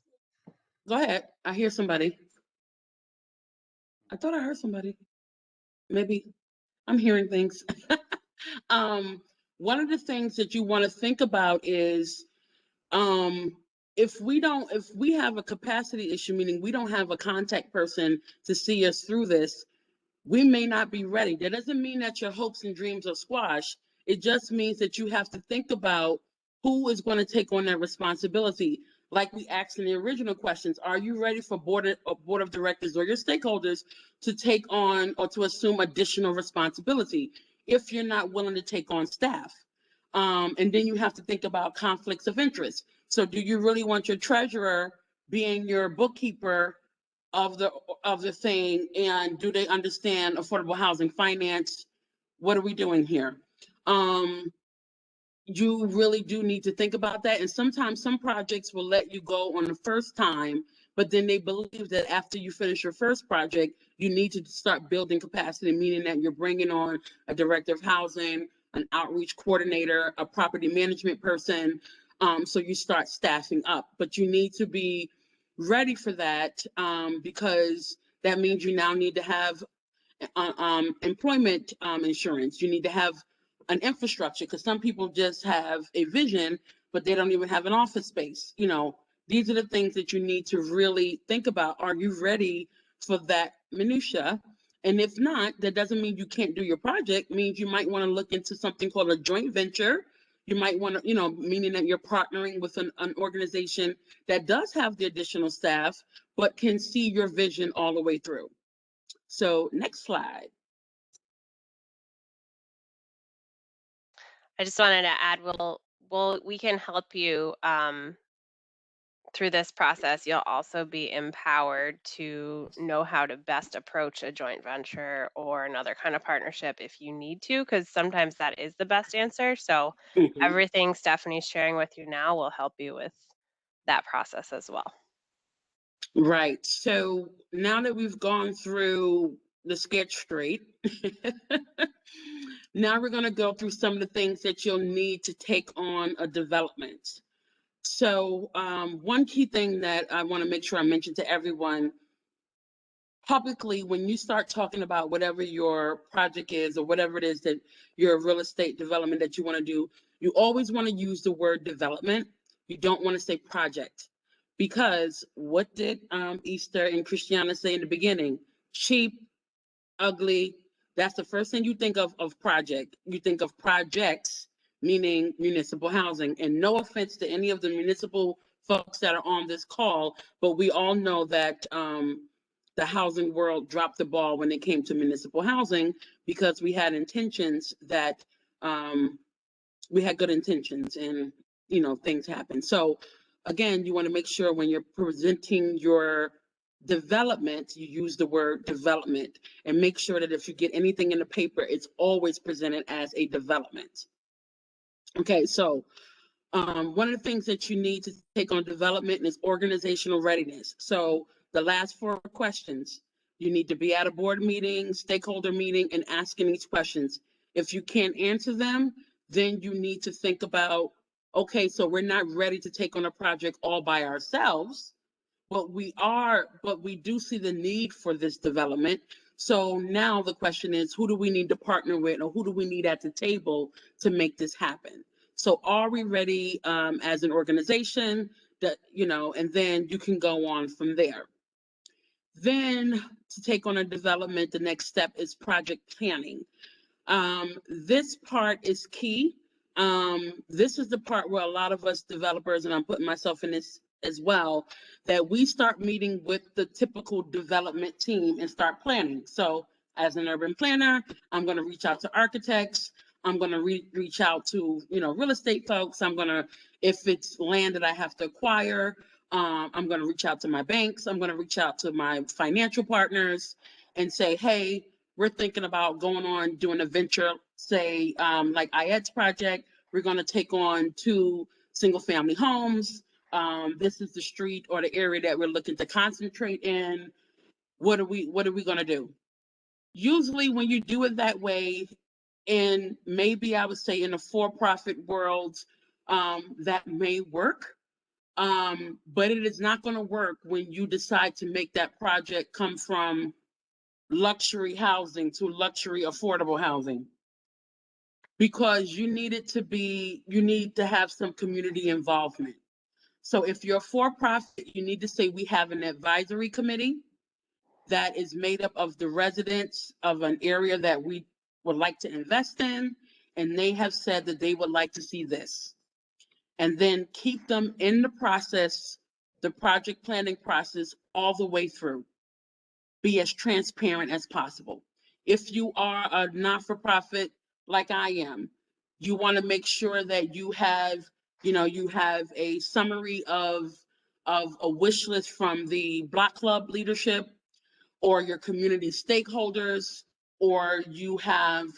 go ahead. I hear somebody. I thought I heard somebody. Maybe I'm hearing things. One of the things that you want to think about is, if we have a capacity issue, meaning we don't have a contact person to see us through this, we may not be ready. That doesn't mean that your hopes and dreams are squashed. It just means that you have to think about who is going to take on that responsibility. Like we asked in the original questions, are you ready for board of directors or your stakeholders to take on or to assume additional responsibility if you're not willing to take on staff? And then you have to think about conflicts of interest. So do you really want your treasurer being your bookkeeper of the thing, and do they understand affordable housing finance? What are we doing here? You really do need to think about that. And sometimes some projects will let you go on the first time, but then they believe that after you finish your first project, you need to start building capacity, meaning that you're bringing on a director of housing, an outreach coordinator, a property management person. So you start staffing up, but you need to be ready for that, because that means you now need to have employment insurance. You need to have an infrastructure, because some people just have a vision, but they don't even have an office space. These are the things that you need to really think about. Are you ready for that minutia? And if not, that doesn't mean you can't do your project. It means you might want to look into something called a joint venture. You might want to, meaning that you're partnering with an organization that does have the additional staff, but can see your vision all the way through. So next slide. I just wanted to add, we can help you through this process. You'll also be empowered to know how to best approach a joint venture or another kind of partnership if you need to, because sometimes that is the best answer. So everything Stephanie's sharing with you now will help you with that process as well. Right. So now that we've gone through the sketch straight, now we're going to go through some of the things that you'll need to take on a development. So one key thing that I want to make sure I mention to everyone, publicly, when you start talking about whatever your project is or whatever it is that your real estate development that you want to do, you always want to use the word development. You don't want to say project, because what did Easter and Christiana say in the beginning? Cheap, ugly. That's the first thing you think of project. You think of projects, meaning municipal housing. And no offense to any of the municipal folks that are on this call, but we all know that the housing world dropped the ball when it came to municipal housing, because we had intentions that we had good intentions, and things happen. So again, you want to make sure when you're presenting your development, you use the word development, and make sure that if you get anything in the paper, it's always presented as a development. Okay, so one of the things that you need to take on development is organizational readiness. So the last 4 questions, you need to be at a board meeting, stakeholder meeting, and asking these questions. If you can't answer them, then you need to think about, okay, so we're not ready to take on a project all by ourselves, but we do see the need for this development. So now the question is, who do we need to partner with, or who do we need at the table to make this happen? So are we ready as an organization that, and then you can go on from there. Then to take on a development, the next step is project planning. This part is key. This is the part where a lot of us developers, and I'm putting myself in this as well, that we start meeting with the typical development team and start planning. So as an urban planner, I'm going to reach out to architects. I'm going to reach out to, real estate folks. If it's land that I have to acquire, I'm going to reach out to my banks. I'm going to reach out to my financial partners and say, hey, we're thinking about going on doing a venture, say, like IED's project. We're going to take on 2 single-family homes. This is the street or the area that we're looking to concentrate in. What are we going to do? Usually, when you do it that way, and maybe I would say in a for-profit world, that may work. But it is not going to work when you decide to make that project come from luxury housing to luxury affordable housing, because you need to have some community involvement. So if you're for profit, you need to say we have an advisory committee that is made up of the residents of an area that we would like to invest in, and they have said that they would like to see this. And then keep them in the process, the project planning process, all the way through. Be as transparent as possible. If you are a not-for-profit like I am, you want to make sure that you have a summary of a wish list from the block club leadership or your community stakeholders, or you have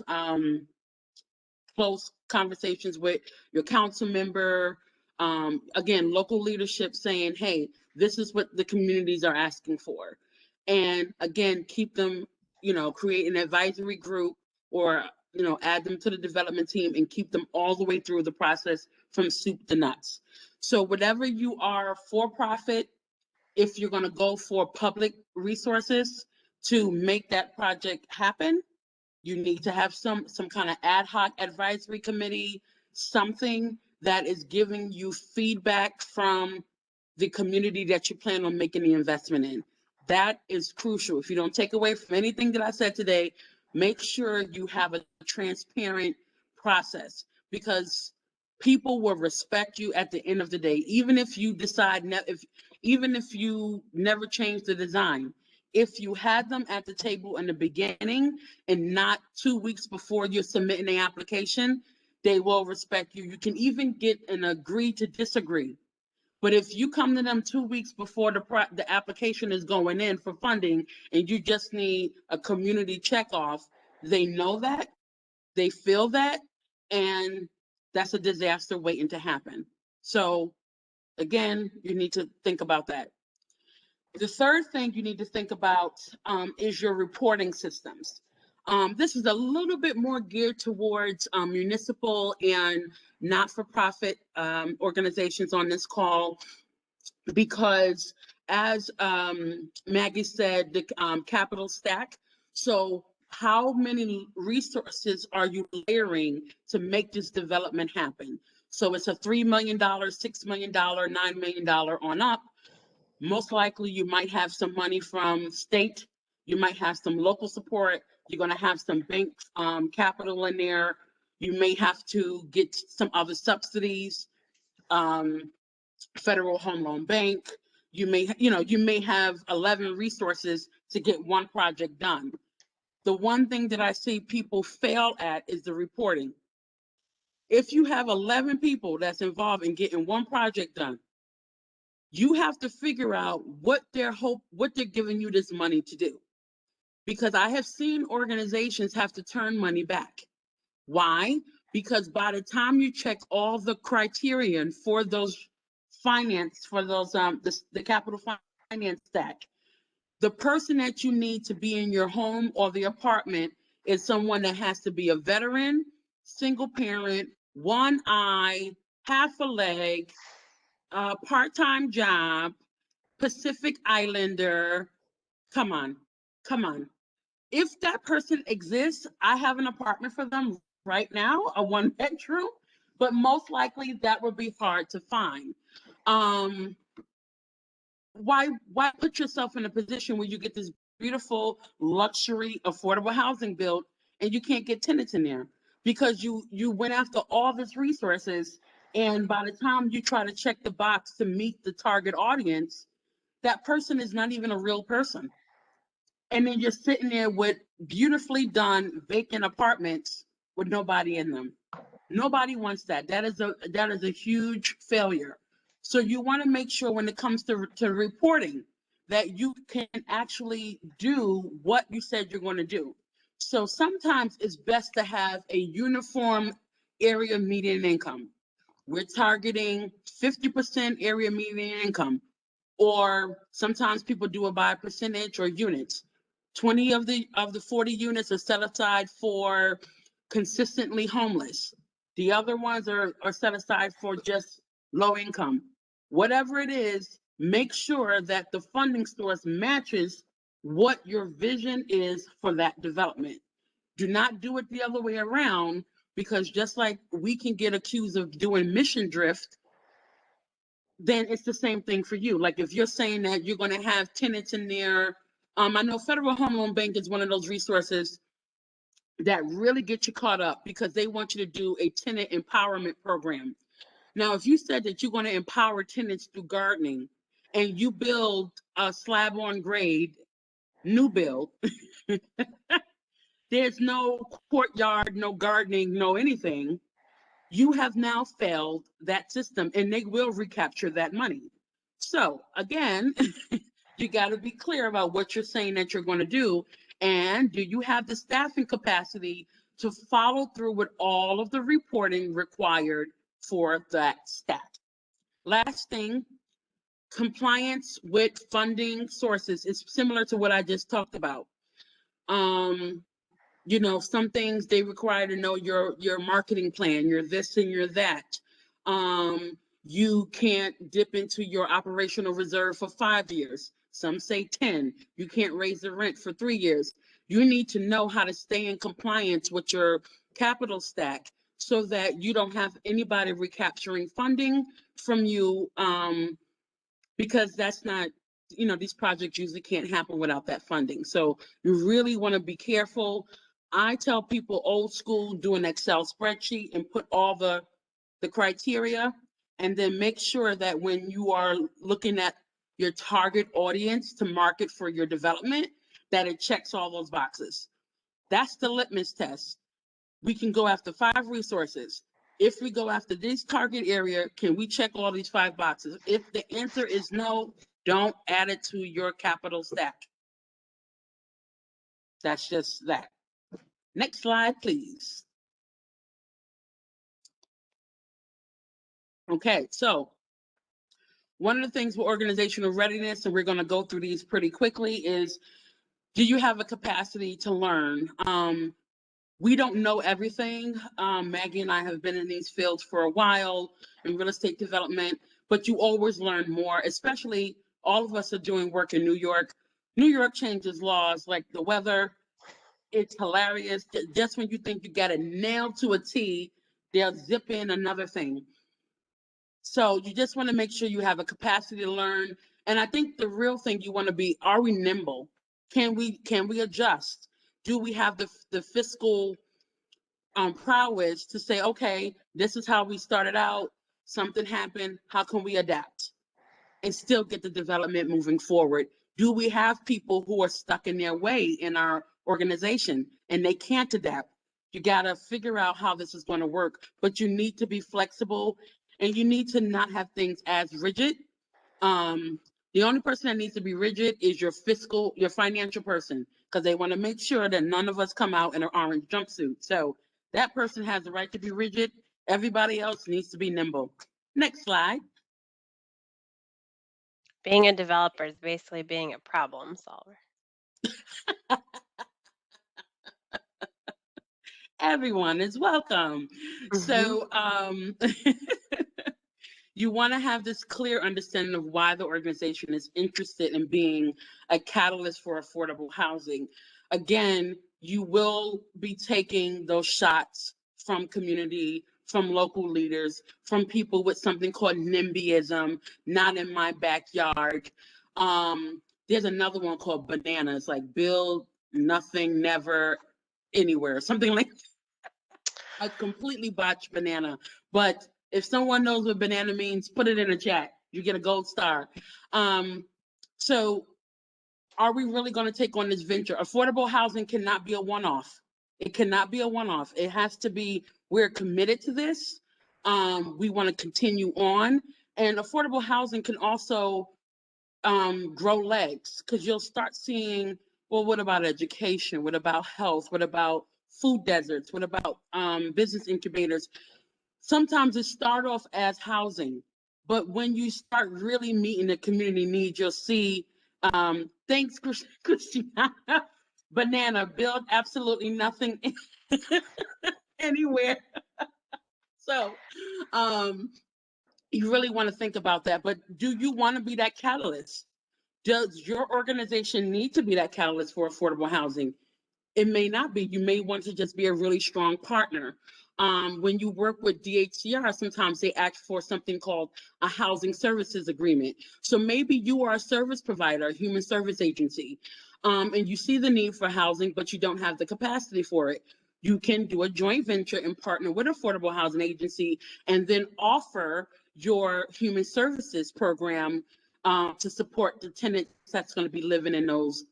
close conversations with your council member, again, local leadership, saying, hey, this is what the communities are asking for. And again, keep them, create an advisory group, or, add them to the development team and keep them all the way through the process from soup to nuts. So whatever you are for profit, if you're going to go for public resources to make that project happen, you need to have some kind of ad hoc advisory committee, something that is giving you feedback from the community that you plan on making the investment in. That is crucial. If you don't take away from anything that I said today, make sure you have a transparent process, because people will respect you at the end of the day, even if you decide, even if you never change the design. If you had them at the table in the beginning and not 2 weeks before you're submitting the application, they will respect you. You can even get an agree to disagree. But if you come to them 2 weeks before the application is going in for funding, and you just need a community check off, they know that, they feel that, and that's a disaster waiting to happen. So again, you need to think about that. The third thing you need to think about is your reporting systems. This is a little bit more geared towards municipal and not-for-profit organizations on this call, because as Maggie said, the capital stack. So how many resources are you layering to make this development happen? So it's a $3 million, $6 million, $9 million on up. Most likely you might have some money from state, you might have some local support, you're going to have some bank capital in there, you may have to get some other subsidies, Federal Home Loan Bank, you may have 11 resources to get one project done. The one thing that I see people fail at is the reporting. If you have 11 people that's involved in getting one project done, you have to figure out what they're giving you this money to do. Because I have seen organizations have to turn money back. Why? Because by the time you check all the criterion for those the capital finance stack, the person that you need to be in your home or the apartment is someone that has to be a veteran, single parent, one eye, half a leg, part-time job, Pacific Islander. Come on. If that person exists, I have an apartment for them right now, a 1-bedroom, but most likely that would be hard to find. Why put yourself in a position where you get this beautiful luxury affordable housing built and you can't get tenants in there because you went after all these resources, and by the time you try to check the box to meet the target audience, that person is not even a real person. And then you're sitting there with beautifully done vacant apartments with nobody in them. Nobody wants that. That is a huge failure. So you want to make sure when it comes to reporting that you can actually do what you said you're going to do. So sometimes it's best to have a uniform area median income. We're targeting 50% area median income, or sometimes people do it by percentage or units. 20 of the 40 units are set aside for consistently homeless. The other ones are set aside for just low income. Whatever it is, make sure that the funding source matches what your vision is for that development. Do not do it the other way around, because just like we can get accused of doing mission drift, then it's the same thing for you. Like if you're saying that you're going to have tenants in there, I know Federal Home Loan Bank is one of those resources that really get you caught up because they want you to do a tenant empowerment program. Now, if you said that you're going to empower tenants through gardening and you build a slab on grade, new build, there's no courtyard, no gardening, no anything, you have now failed that system and they will recapture that money. So again, you got to be clear about what you're saying that you're going to do. And do you have the staffing capacity to follow through with all of the reporting required for that stack? Last thing, compliance with funding sources is similar to what I just talked about. Some things they require to know your marketing plan, your this and your that. You can't dip into your operational reserve for 5 years. Some say 10. You can't raise the rent for 3 years. You need to know how to stay in compliance with your capital stack so that you don't have anybody recapturing funding from you, because that's not, these projects usually can't happen without that funding. So you really want to be careful. I tell people old school, do an Excel spreadsheet and put all the criteria, and then make sure that when you are looking at your target audience to market for your development, that it checks all those boxes. That's the litmus test. We can go after 5 resources. If we go after this target area, can we check all these 5 boxes? If the answer is no, don't add it to your capital stack. That's just that. Next slide, please. Okay, so one of the things with organizational readiness, and we're going to go through these pretty quickly, is do you have a capacity to learn? We don't know everything. Maggie and I have been in these fields for a while in real estate development, but you always learn more, especially all of us are doing work in New York. New York changes laws like the weather. It's hilarious. Just when you think you got it nailed to a T, they'll zip in another thing. So you just want to make sure you have a capacity to learn. And I think the real thing you want to be, are we nimble? Can we adjust? Do we have the fiscal prowess to say, okay, this is how we started out, something happened, how can we adapt and still get the development moving forward? Do we have people who are stuck in their way in our organization and they can't adapt? You got to figure out how this is going to work, but you need to be flexible and you need to not have things as rigid. The only person that needs to be rigid is your financial person, because they want to make sure that none of us come out in an orange jumpsuit. So that person has the right to be rigid. Everybody else needs to be nimble. Next slide. Being a developer is basically being a problem solver. Everyone is welcome. So you want to have this clear understanding of why the organization is interested in being a catalyst for affordable housing. Again, you will be taking those shots from community, from local leaders, from people with something called NIMBYism, not in my backyard. There's another one called bananas, like build nothing, never, anywhere, something like a completely botched banana. But if someone knows what banana means, put it in the chat. You get a gold star. So are we really going to take on this venture? Affordable housing cannot be a one-off. It cannot be a one-off. It has to be, we're committed to this. We want to continue on. And affordable housing can also grow legs, because you'll start seeing, well, what about education? What about health? What about food deserts? What about business incubators? Sometimes it start off as housing, but when you start really meeting the community needs, you'll see, thanks, Christina, banana, build absolutely nothing anywhere. So you really want to think about that, but do you want to be that catalyst? Does your organization need to be that catalyst for affordable housing? It may not be. You may want to just be a really strong partner. When you work with DHCR, sometimes they ask for something called a housing services agreement. So maybe you are a service provider, a human service agency, and you see the need for housing, but you don't have the capacity for it. You can do a joint venture and partner with Affordable Housing Agency and then offer your human services program to support the tenants that's going to be living in those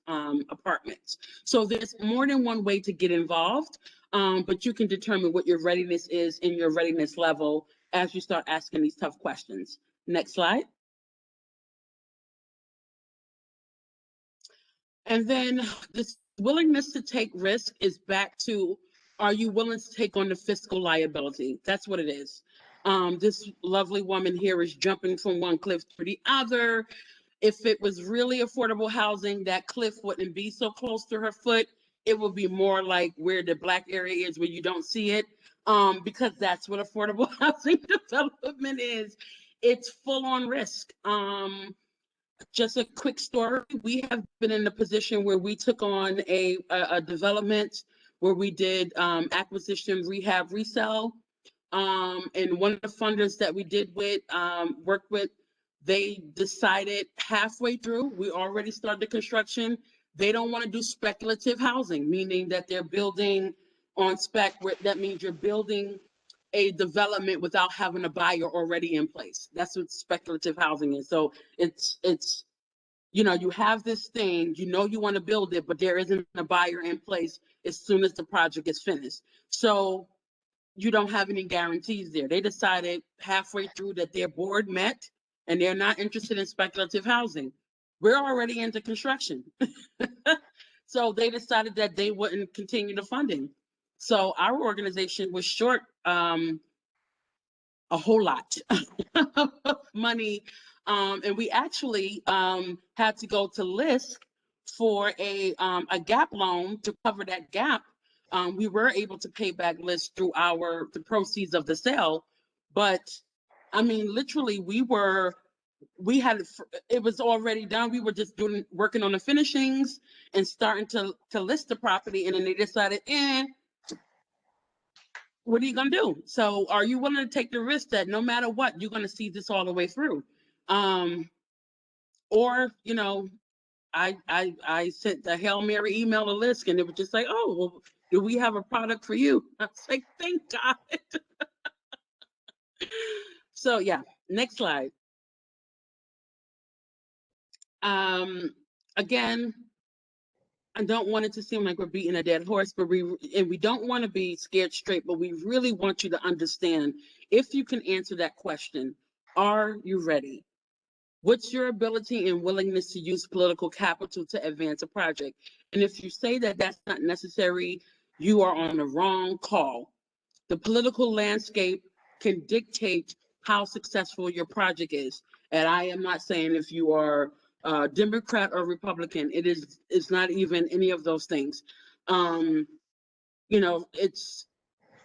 apartments. So there's more than one way to get involved, but you can determine what your readiness is and your readiness level as you start asking these tough questions. Next slide. And then this willingness to take risk is back to, are you willing to take on the fiscal liability? That's what it is. This lovely woman here is jumping from one cliff to the other. If it was really affordable housing, that cliff wouldn't be so close to her foot. It would be more like where the black area is, where you don't see it, because that's what affordable housing development is. It's full on risk. Just a quick story. We have been in a position where we took on a development where we did acquisition, rehab, resell. And one of the funders that we did with, worked with, they decided halfway through, we already started the construction. They don't want to do speculative housing, meaning that they're building on spec. That means you're building a development without having a buyer already in place. That's what speculative housing is. So it's, you have this thing, you want to build it, but there isn't a buyer in place as soon as the project is finished. So you don't have any guarantees there. They decided halfway through that their board met and they're not interested in speculative housing. We're already into construction. So they decided that they wouldn't continue the funding. So our organization was short a whole lot of money. And we actually had to go to LISC for a gap loan to cover that gap. We were able to pay back LISC through the proceeds of the sale. But I mean, literally, we were it was already done. We were just working on the finishings and starting to list the property, and then they decided, what are you gonna do? So are you willing to take the risk that no matter what, you're gonna see this all the way through? Or, you know, I sent the Hail Mary email to list, and it was just like, oh, well, do we have a product for you? I was like, thank God. So yeah, next slide. Again, I don't want it to seem like we're beating a dead horse, but we don't want to be scared straight, but we really want you to understand, if you can answer that question, are you ready? What's your ability and willingness to use political capital to advance a project? And if you say that that's not necessary, you are on the wrong call. The political landscape can dictate how successful your project is. And I am not saying if you are Democrat or Republican. It's not even any of those things. You know, is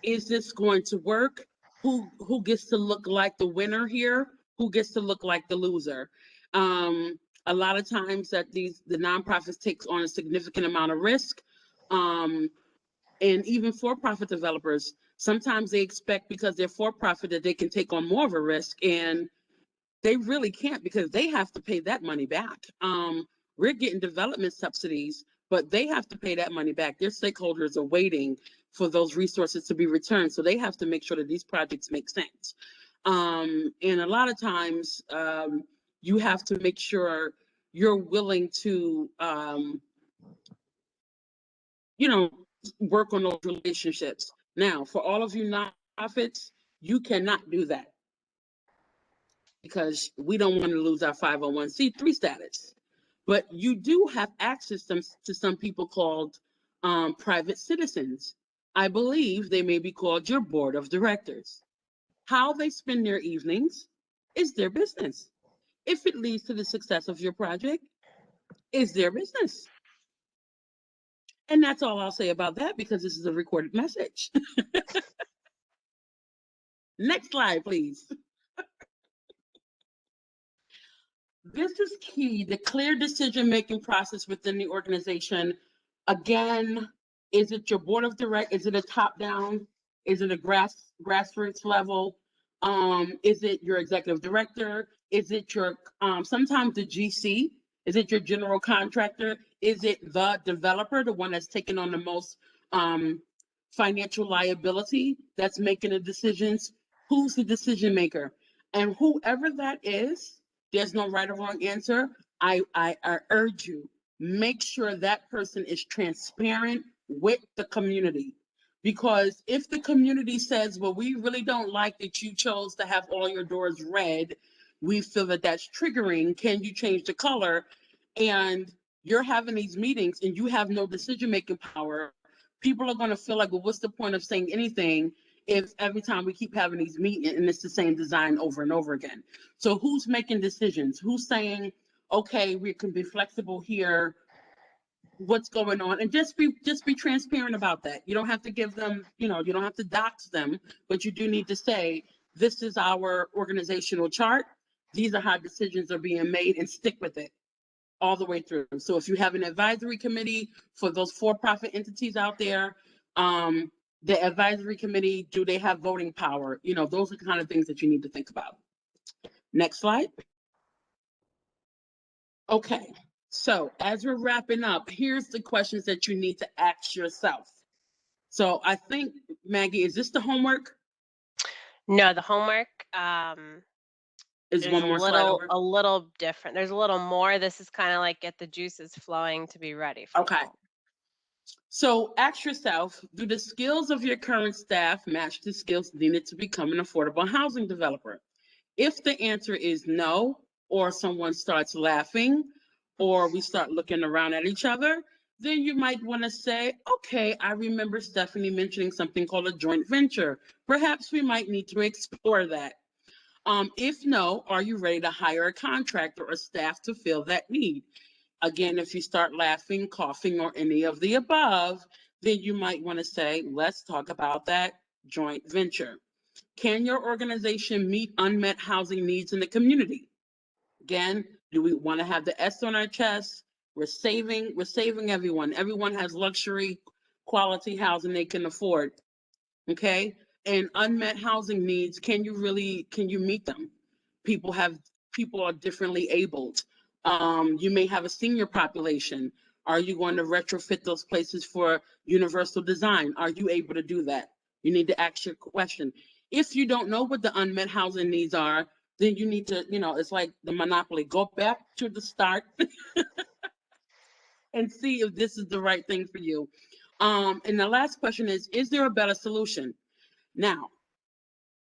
this going to work? Who gets to look like the winner here? Who gets to look like the loser? A lot of times that the nonprofits takes on a significant amount of risk. And even for-profit developers, sometimes they expect, because they're for-profit, that they can take on more of a risk, and they really can't, because they have to pay that money back. We're getting development subsidies, but they have to pay that money back. Their stakeholders are waiting for those resources to be returned, so they have to make sure that these projects make sense. And a lot of times, you have to make sure you're willing to, you know, work on those relationships. Now, for all of you nonprofits, you cannot do that, because we don't want to lose our 501c3 status. But you do have access to some people called private citizens. I believe they may be called your board of directors. How they spend their evenings is their business. If it leads to the success of your project, is their business. And that's all I'll say about that, because this is a recorded message. Next slide, please. This is key, the clear decision-making process within the organization. Again, is it your board of directors? Is it a top-down? Is it a grassroots level? Is it your executive director? Is it your, sometimes the GC? Is it your general contractor? Is it the developer, the one that's taking on the most financial liability, that's making the decisions? Who's the decision maker? And whoever that is, there's no right or wrong answer. I urge you, make sure that person is transparent with the community. Because if the community says, well, we really don't like that you chose to have all your doors red, we feel that that's triggering, can you change the color? And you're having these meetings and you have no decision-making power, people are going to feel like, well, what's the point of saying anything if every time we keep having these meetings and it's the same design over and over again? So who's making decisions? Who's saying, okay, we can be flexible here? What's going on? And just be transparent about that. You don't have to give them, you know, you don't have to dox them, but you do need to say, this is our organizational chart. These are how decisions are being made, and stick with it all the way through. So if you have an advisory committee for those for-profit entities out there, the advisory committee, do they have voting power? You know, those are the kind of things that you need to think about. Next slide. Okay, so as we're wrapping up, here's the questions that you need to ask yourself. So I think, Maggie, is this the homework? No, the homework Is is one more slide over? a little different. There's a little more. This is kind of like get the juices flowing to be ready for okay. home. So ask yourself, do the skills of your current staff match the skills needed to become an affordable housing developer? If the answer is no, or someone starts laughing, or we start looking around at each other, then you might want to say, okay, I remember Stephanie mentioning something called a joint venture. Perhaps we might need to explore that. If no, are you ready to hire a contractor or staff to fill that need? Again, if you start laughing, coughing, or any of the above, then you might want to say, let's talk about that joint venture. Can your organization meet unmet housing needs in the community? Again, do we want to have the S on our chest? We're saving everyone. Everyone has luxury quality housing they can afford. Okay. And unmet housing needs, can you meet them? People are differently abled. You may have a senior population. Are you going to retrofit those places for universal design? Are you able to do that? You need to ask your question. If you don't know what the unmet housing needs are, then you need to, it's like the Monopoly. Go back to the start and see if this is the right thing for you. And the last question is there a better solution? Now,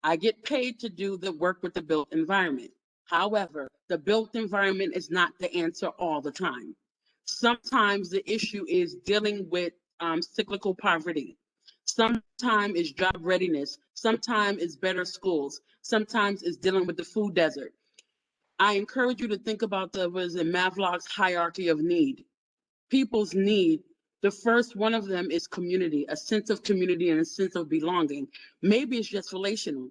I get paid to do the work with the built environment. However, the built environment is not the answer all the time. Sometimes the issue is dealing with cyclical poverty. Sometimes it's job readiness. Sometimes it's better schools. Sometimes it's dealing with the food desert. I encourage you to think about Maslow's hierarchy of need. People's need, the first one of them is community, a sense of community and a sense of belonging. Maybe it's just relational.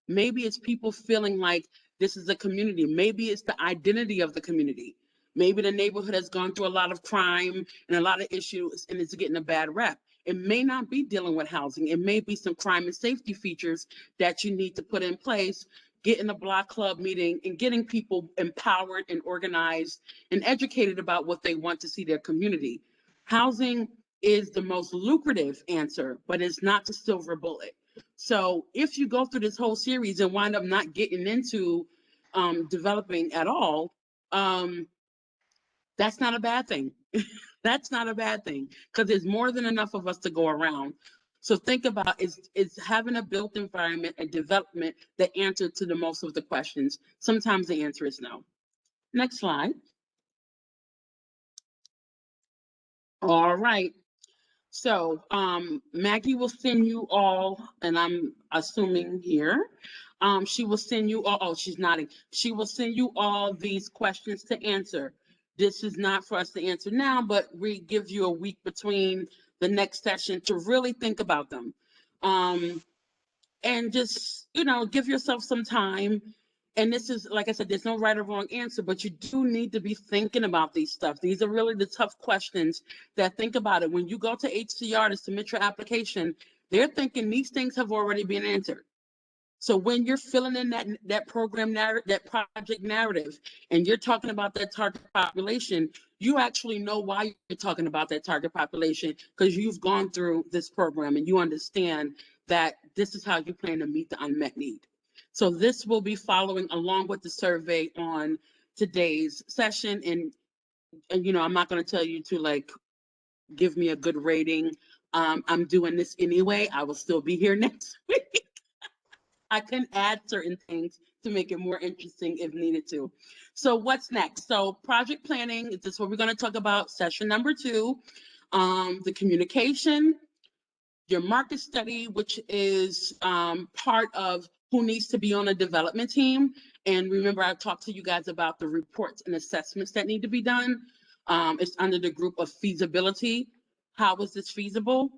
Maybe it's people feeling like this is a community. Maybe it's the identity of the community. Maybe the neighborhood has gone through a lot of crime and a lot of issues and it's getting a bad rep. It may not be dealing with housing. It may be some crime and safety features that you need to put in place, getting a block club meeting and getting people empowered and organized and educated about what they want to see their community. Housing is the most lucrative answer, but it's not the silver bullet. So if you go through this whole series and wind up not getting into developing at all, that's not a bad thing. That's not a bad thing because there's more than enough of us to go around. So think about is having a built environment and development the answer to the most of the questions? Sometimes the answer is no. Next slide. All right. So Maggie will send you all, and I'm assuming here, she will send you all, oh, she's nodding. She will send you all these questions to answer. This is not for us to answer now, but we give you a week between the next session to really think about them. And just, give yourself some time. And this is, like I said, there's no right or wrong answer, but you do need to be thinking about these stuff. These are really the tough questions that think about it. When you go to HCR to submit your application, they're thinking these things have already been answered. So when you're filling in that program narrative, that project narrative, and you're talking about that target population, you actually know why you're talking about that target population because you've gone through this program and you understand that this is how you plan to meet the unmet need. So this will be following along with the survey on today's session. And I'm not going to tell you to give me a good rating. I'm doing this anyway. I will still be here next week. I can add certain things to make it more interesting if needed to. So what's next? So project planning, this is what we're going to talk about. Session number 2, the communication, your market study, which is part of who needs to be on a development team. And remember, I talked to you guys about the reports and assessments that need to be done. It's under the group of feasibility. How is this feasible?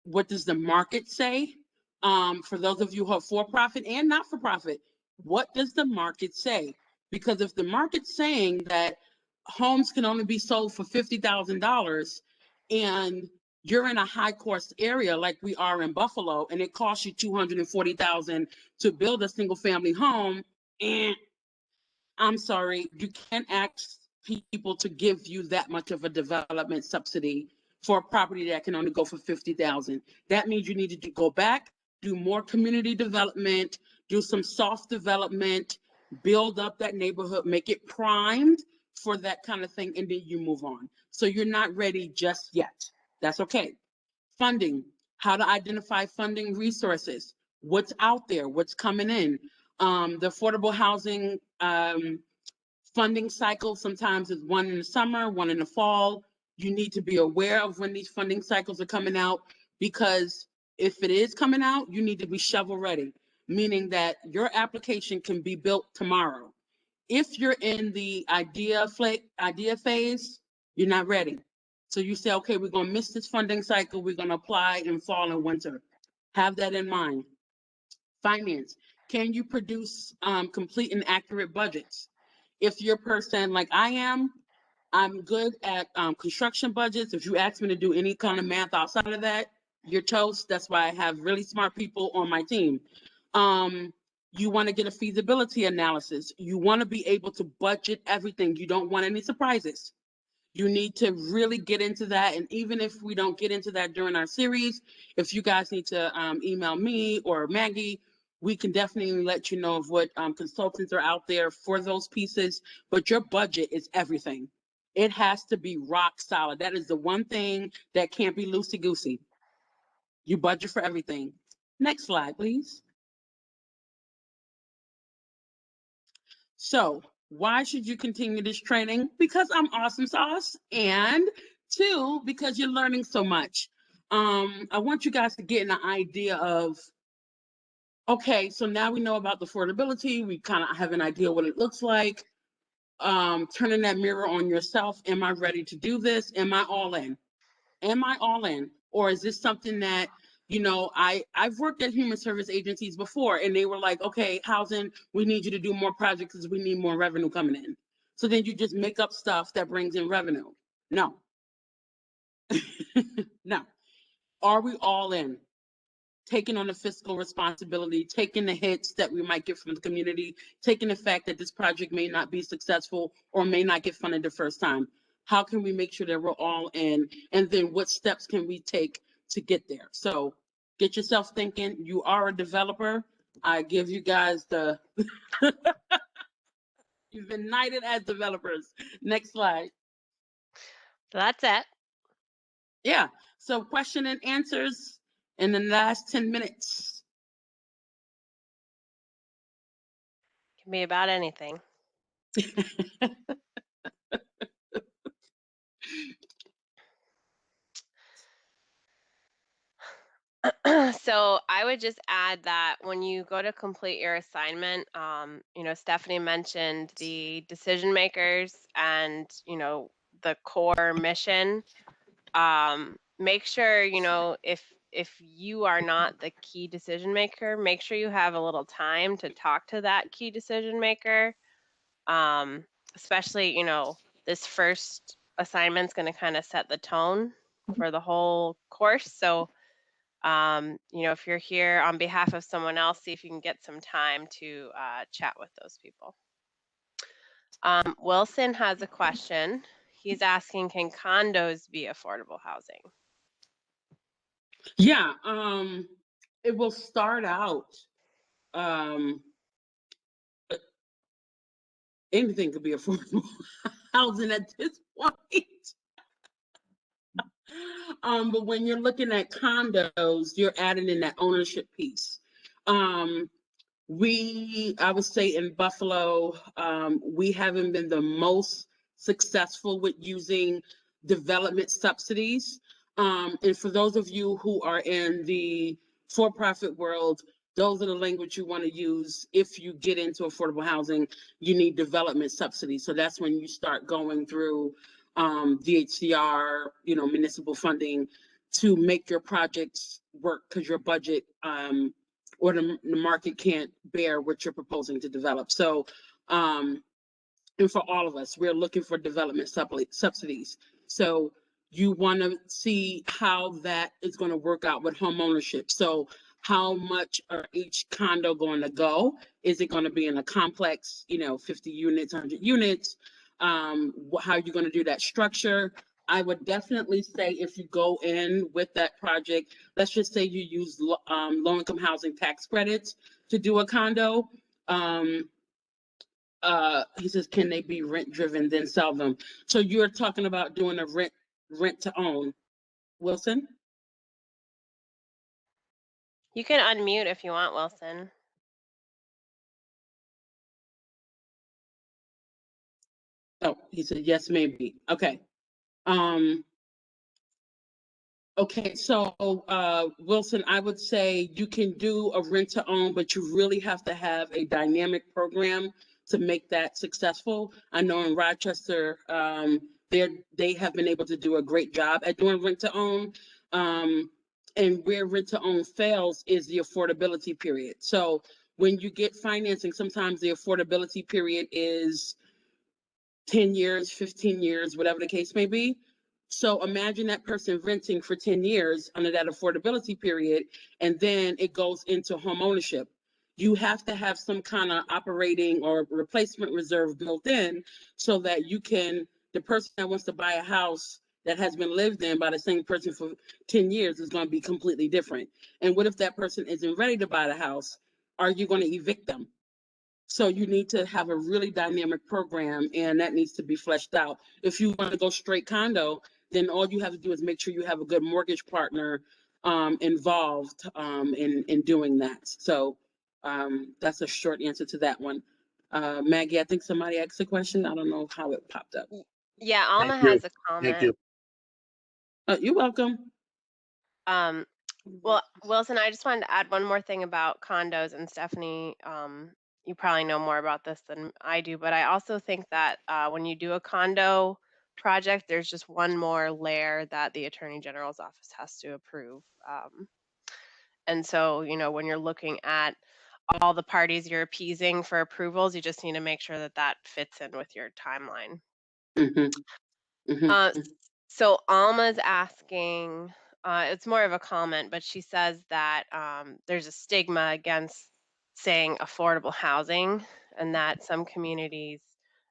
What does the market say? For those of you who are for-profit and not-for-profit, what does the market say? Because if the market's saying that homes can only be sold for $50,000 and you're in a high-cost area like we are in Buffalo, and it costs you $240,000 to build a single-family home, and I'm sorry, you can't ask people to give you that much of a development subsidy for a property that can only go for $50,000. That means you need to go back, do more community development, do some soft development, build up that neighborhood, make it primed for that kind of thing, and then you move on. So you're not ready just yet. That's okay. Funding, how to identify funding resources, what's out there, what's coming in. The affordable housing funding cycle sometimes is one in the summer, one in the fall. You need to be aware of when these funding cycles are coming out, because if it is coming out, you need to be shovel ready, meaning that your application can be built tomorrow. If you're in the idea phase, you're not ready. So you say, okay, we're going to miss this funding cycle. We're going to apply in fall and winter. Have that in mind. Finance. Can you produce complete and accurate budgets? if you're a person like I am, I'm good at construction budgets. If you ask me to do any kind of math outside of that, you're toast. That's why I have really smart people on my team. You want to get a feasibility analysis. You want to be able to budget everything. You don't want any surprises. You need to really get into that. And even if we don't get into that during our series, if you guys need to email me or Maggie, we can definitely let you know of what consultants are out there for those pieces. But your budget is everything. It has to be rock solid. That is the one thing that can't be loosey-goosey. You budget for everything. Next slide, please. So why should you continue this training? Because I'm awesome sauce, and 2, because you're learning so much. I want you guys to get an idea of, okay, so now we know about the affordability. We kind of have an idea what it looks like. Turning that mirror on yourself. Am I ready to do this? Am I all in? Am I all in? Or is this something that, you know, I've worked at human service agencies before, and they were like, okay, housing, we need you to do more projects because we need more revenue coming in. So then you just make up stuff that brings in revenue. No. No. Are we all in? Taking on the fiscal responsibility, taking the hits that we might get from the community, taking the fact that this project may not be successful or may not get funded the first time. How can we make sure that we're all in? And then what steps can we take to get there? So get yourself thinking. You are a developer. I give you guys the, you've been knighted as developers. Next slide. So that's it. Yeah. So question and answers in the last 10 minutes. Can be about anything. So I would just add that when you go to complete your assignment, you know, Stephanie mentioned the decision makers and, you know, the core mission. Make sure, you know, if you are not the key decision maker, make sure you have a little time to talk to that key decision maker. Especially, you know, this first assignment's going to kind of set the tone for the whole course. So you know, if you're here on behalf of someone else, see if you can get some time to chat with those people. Wilson has a question. He's asking, can condos be affordable housing? Yeah, it will start out, anything could be affordable housing at this point. But when you're looking at condos, you're adding in that ownership piece. I would say in Buffalo, we haven't been the most successful with using development subsidies. And for those of you who are in the for-profit world, those are the language you want to use. If you get into affordable housing, you need development subsidies. So that's when you start going through DHCR, you know, municipal funding to make your projects work because your budget or the market can't bear what you're proposing to develop. So, and for all of us, we're looking for development subsidies. So you want to see how that is going to work out with home ownership. So how much are each condo going to go? Is it going to be in a complex, you know, 50 units, 100 units? How are you going to do that structure? I would definitely say if you go in with that project, let's just say you use low-income housing tax credits to do a condo. He says, can they be rent driven, then sell them? So you're talking about doing a rent to own, Wilson? You can unmute if you want, Wilson. Oh, he said, yes, maybe. Okay. Okay, so Wilson, I would say you can do a rent to own, but you really have to have a dynamic program to make that successful. I know in Rochester, they have been able to do a great job at doing rent to own. And where rent to own fails is the affordability period. So when you get financing, sometimes the affordability period is 10 years, 15 years, whatever the case may be. So imagine that person renting for 10 years under that affordability period, and then it goes into home ownership. You have to have some kind of operating or replacement reserve built in so that you can, the person that wants to buy a house that has been lived in by the same person for 10 years is going to be completely different. And what if that person isn't ready to buy the house? Are you going to evict them? So you need to have a really dynamic program, and that needs to be fleshed out. If you want to go straight condo, then all you have to do is make sure you have a good mortgage partner involved in doing that. So that's a short answer to that one. Maggie, I think somebody asked a question. I don't know how it popped up. Yeah, Alma Thank you. has a Thank you. comment. You're welcome. Well, Wilson, I just wanted to add one more thing about condos, and Stephanie, you probably know more about this than I do, but I also think that when you do a condo project, there's just one more layer that the Attorney General's office has to approve. And so, you know, when you're looking at all the parties you're appeasing for approvals, you just need to make sure that that fits in with your timeline. Mm-hmm. Mm-hmm. So Alma's asking, it's more of a comment, but she says that there's a stigma against saying affordable housing, and that some communities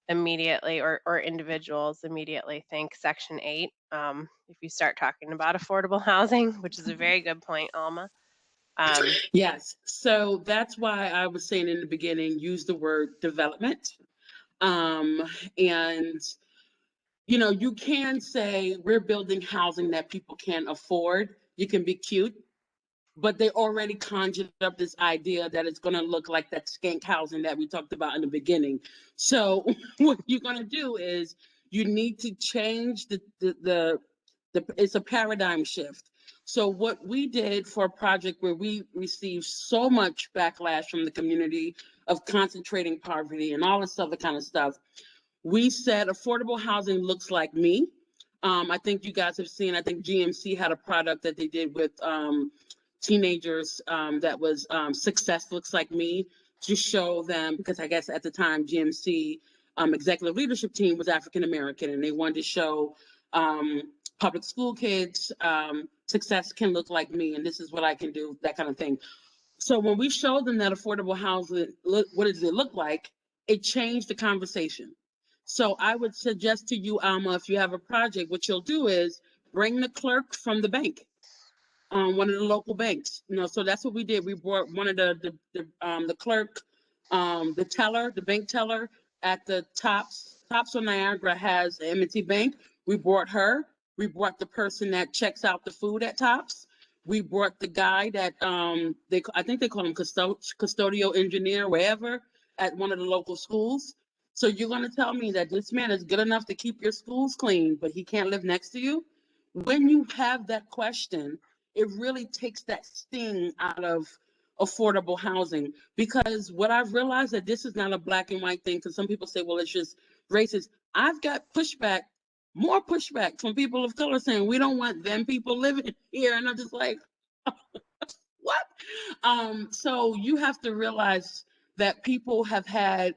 immediately or individuals immediately think Section 8 if you start talking about affordable housing, which is a very good point, Alma. Yes, so that's why I was saying in the beginning, use the word development. And you know, you can say we're building housing that people can't afford. You can be cute, but they already conjured up this idea that it's going to look like that skank housing that we talked about in the beginning. So what you're going to do is you need to change the it's a paradigm shift. So what we did for a project where we received so much backlash from the community of concentrating poverty and all this other kind of stuff, we said affordable housing looks like me. I think you guys have seen, I think GMC had a product that they did with teenagers that was Success Looks Like Me, to show them, because I guess at the time GMC executive leadership team was African American, and they wanted to show public school kids success can look like me, and this is what I can do, that kind of thing. So when we showed them that affordable housing, what does it look like? It changed the conversation. So I would suggest to you, Alma, if you have a project, what you'll do is bring the clerk from the bank, one of the local banks. You know, so that's what we did. We brought one of the clerk, the teller, the bank teller at the Tops on Niagara has an M&T Bank. We brought her. We brought the person that checks out the food at Tops. We brought the guy that I think they call him custodial engineer, wherever, at one of the local schools. So you're going to tell me that this man is good enough to keep your schools clean, but he can't live next to you? When you have that question, it really takes that sting out of affordable housing. Because what I've realized, that this is not a black and white thing, because some people say, well, it's just racist. I've got pushback, more pushback from people of color saying we don't want them people living here. And I'm just like, what? So you have to realize that people have had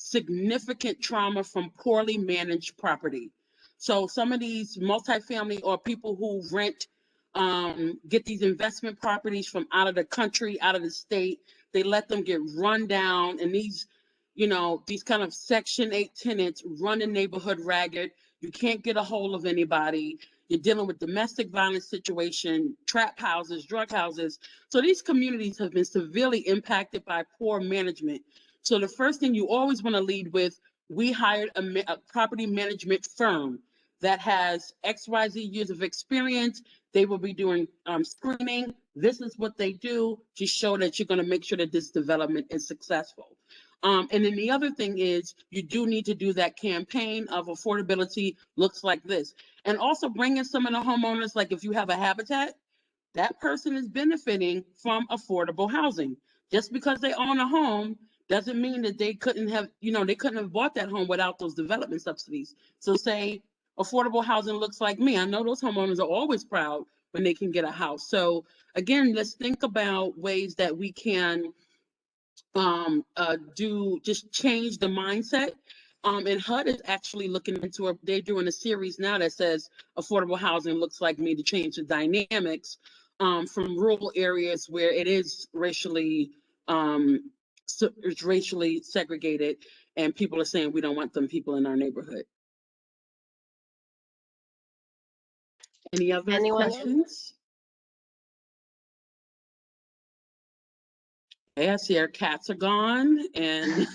significant trauma from poorly managed property. So some of these multifamily or people who rent, get these investment properties from out of the country, out of the state, they let them get run down, and these, you know, these kind of Section 8 tenants run the neighborhood ragged. You can't get a hold of anybody. You're dealing with domestic violence situation, trap houses, drug houses. So these communities have been severely impacted by poor management. So the first thing you always want to lead with, we hired a property management firm that has XYZ years of experience. They will be doing screening. This is what they do to show that you're going to make sure that this development is successful. And then the other thing is, you do need to do that campaign of affordability looks like this. And also bring in some of the homeowners, like if you have a habitat, that person is benefiting from affordable housing. Just because they own a home doesn't mean that they couldn't have, you know, they couldn't have bought that home without those development subsidies. So say affordable housing looks like me. I know those homeowners are always proud when they can get a house. So again, let's think about ways that we can just change the mindset. And HUD is actually looking into they're doing a series now that says affordable housing looks like me to change the dynamics from rural areas where it is racially it's racially segregated, and people are saying we don't want them people in our neighborhood. Any other questions? Okay, I see our cats are gone, and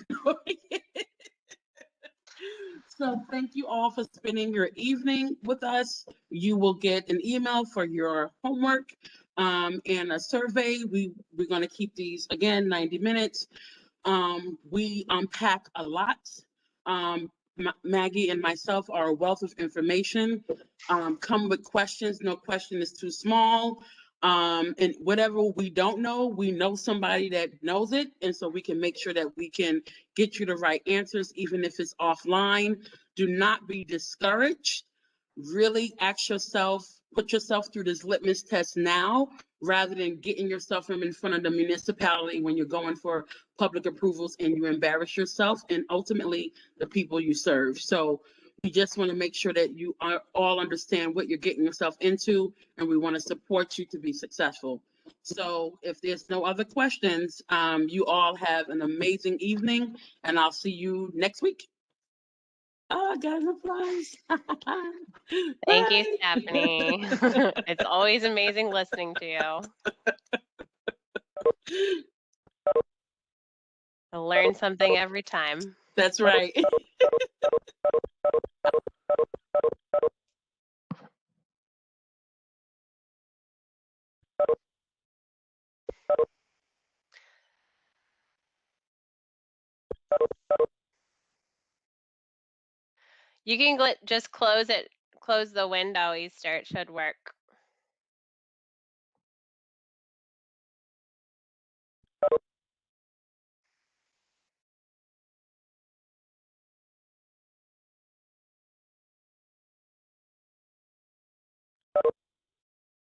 so thank you all for spending your evening with us. You will get an email for your homework and a survey. We're going to keep these, again, 90 minutes. We unpack a lot. Maggie and myself are a wealth of information. Come with questions. No question is too small. And whatever we don't know, we know somebody that knows it. And so we can make sure that we can get you the right answers, even if it's offline. Do not be discouraged. Really ask yourself, put yourself through this litmus test now, rather than getting yourself in front of the municipality when you're going for public approvals and you embarrass yourself and ultimately the people you serve. So we just want to make sure that you all understand what you're getting yourself into, and we want to support you to be successful. So if there's no other questions, you all have an amazing evening, and I'll see you next week. Oh, I got an applause. Thank you, Stephanie. It's always amazing listening to you. I learn something every time. That's right. You can just close the window, Easter. It should work.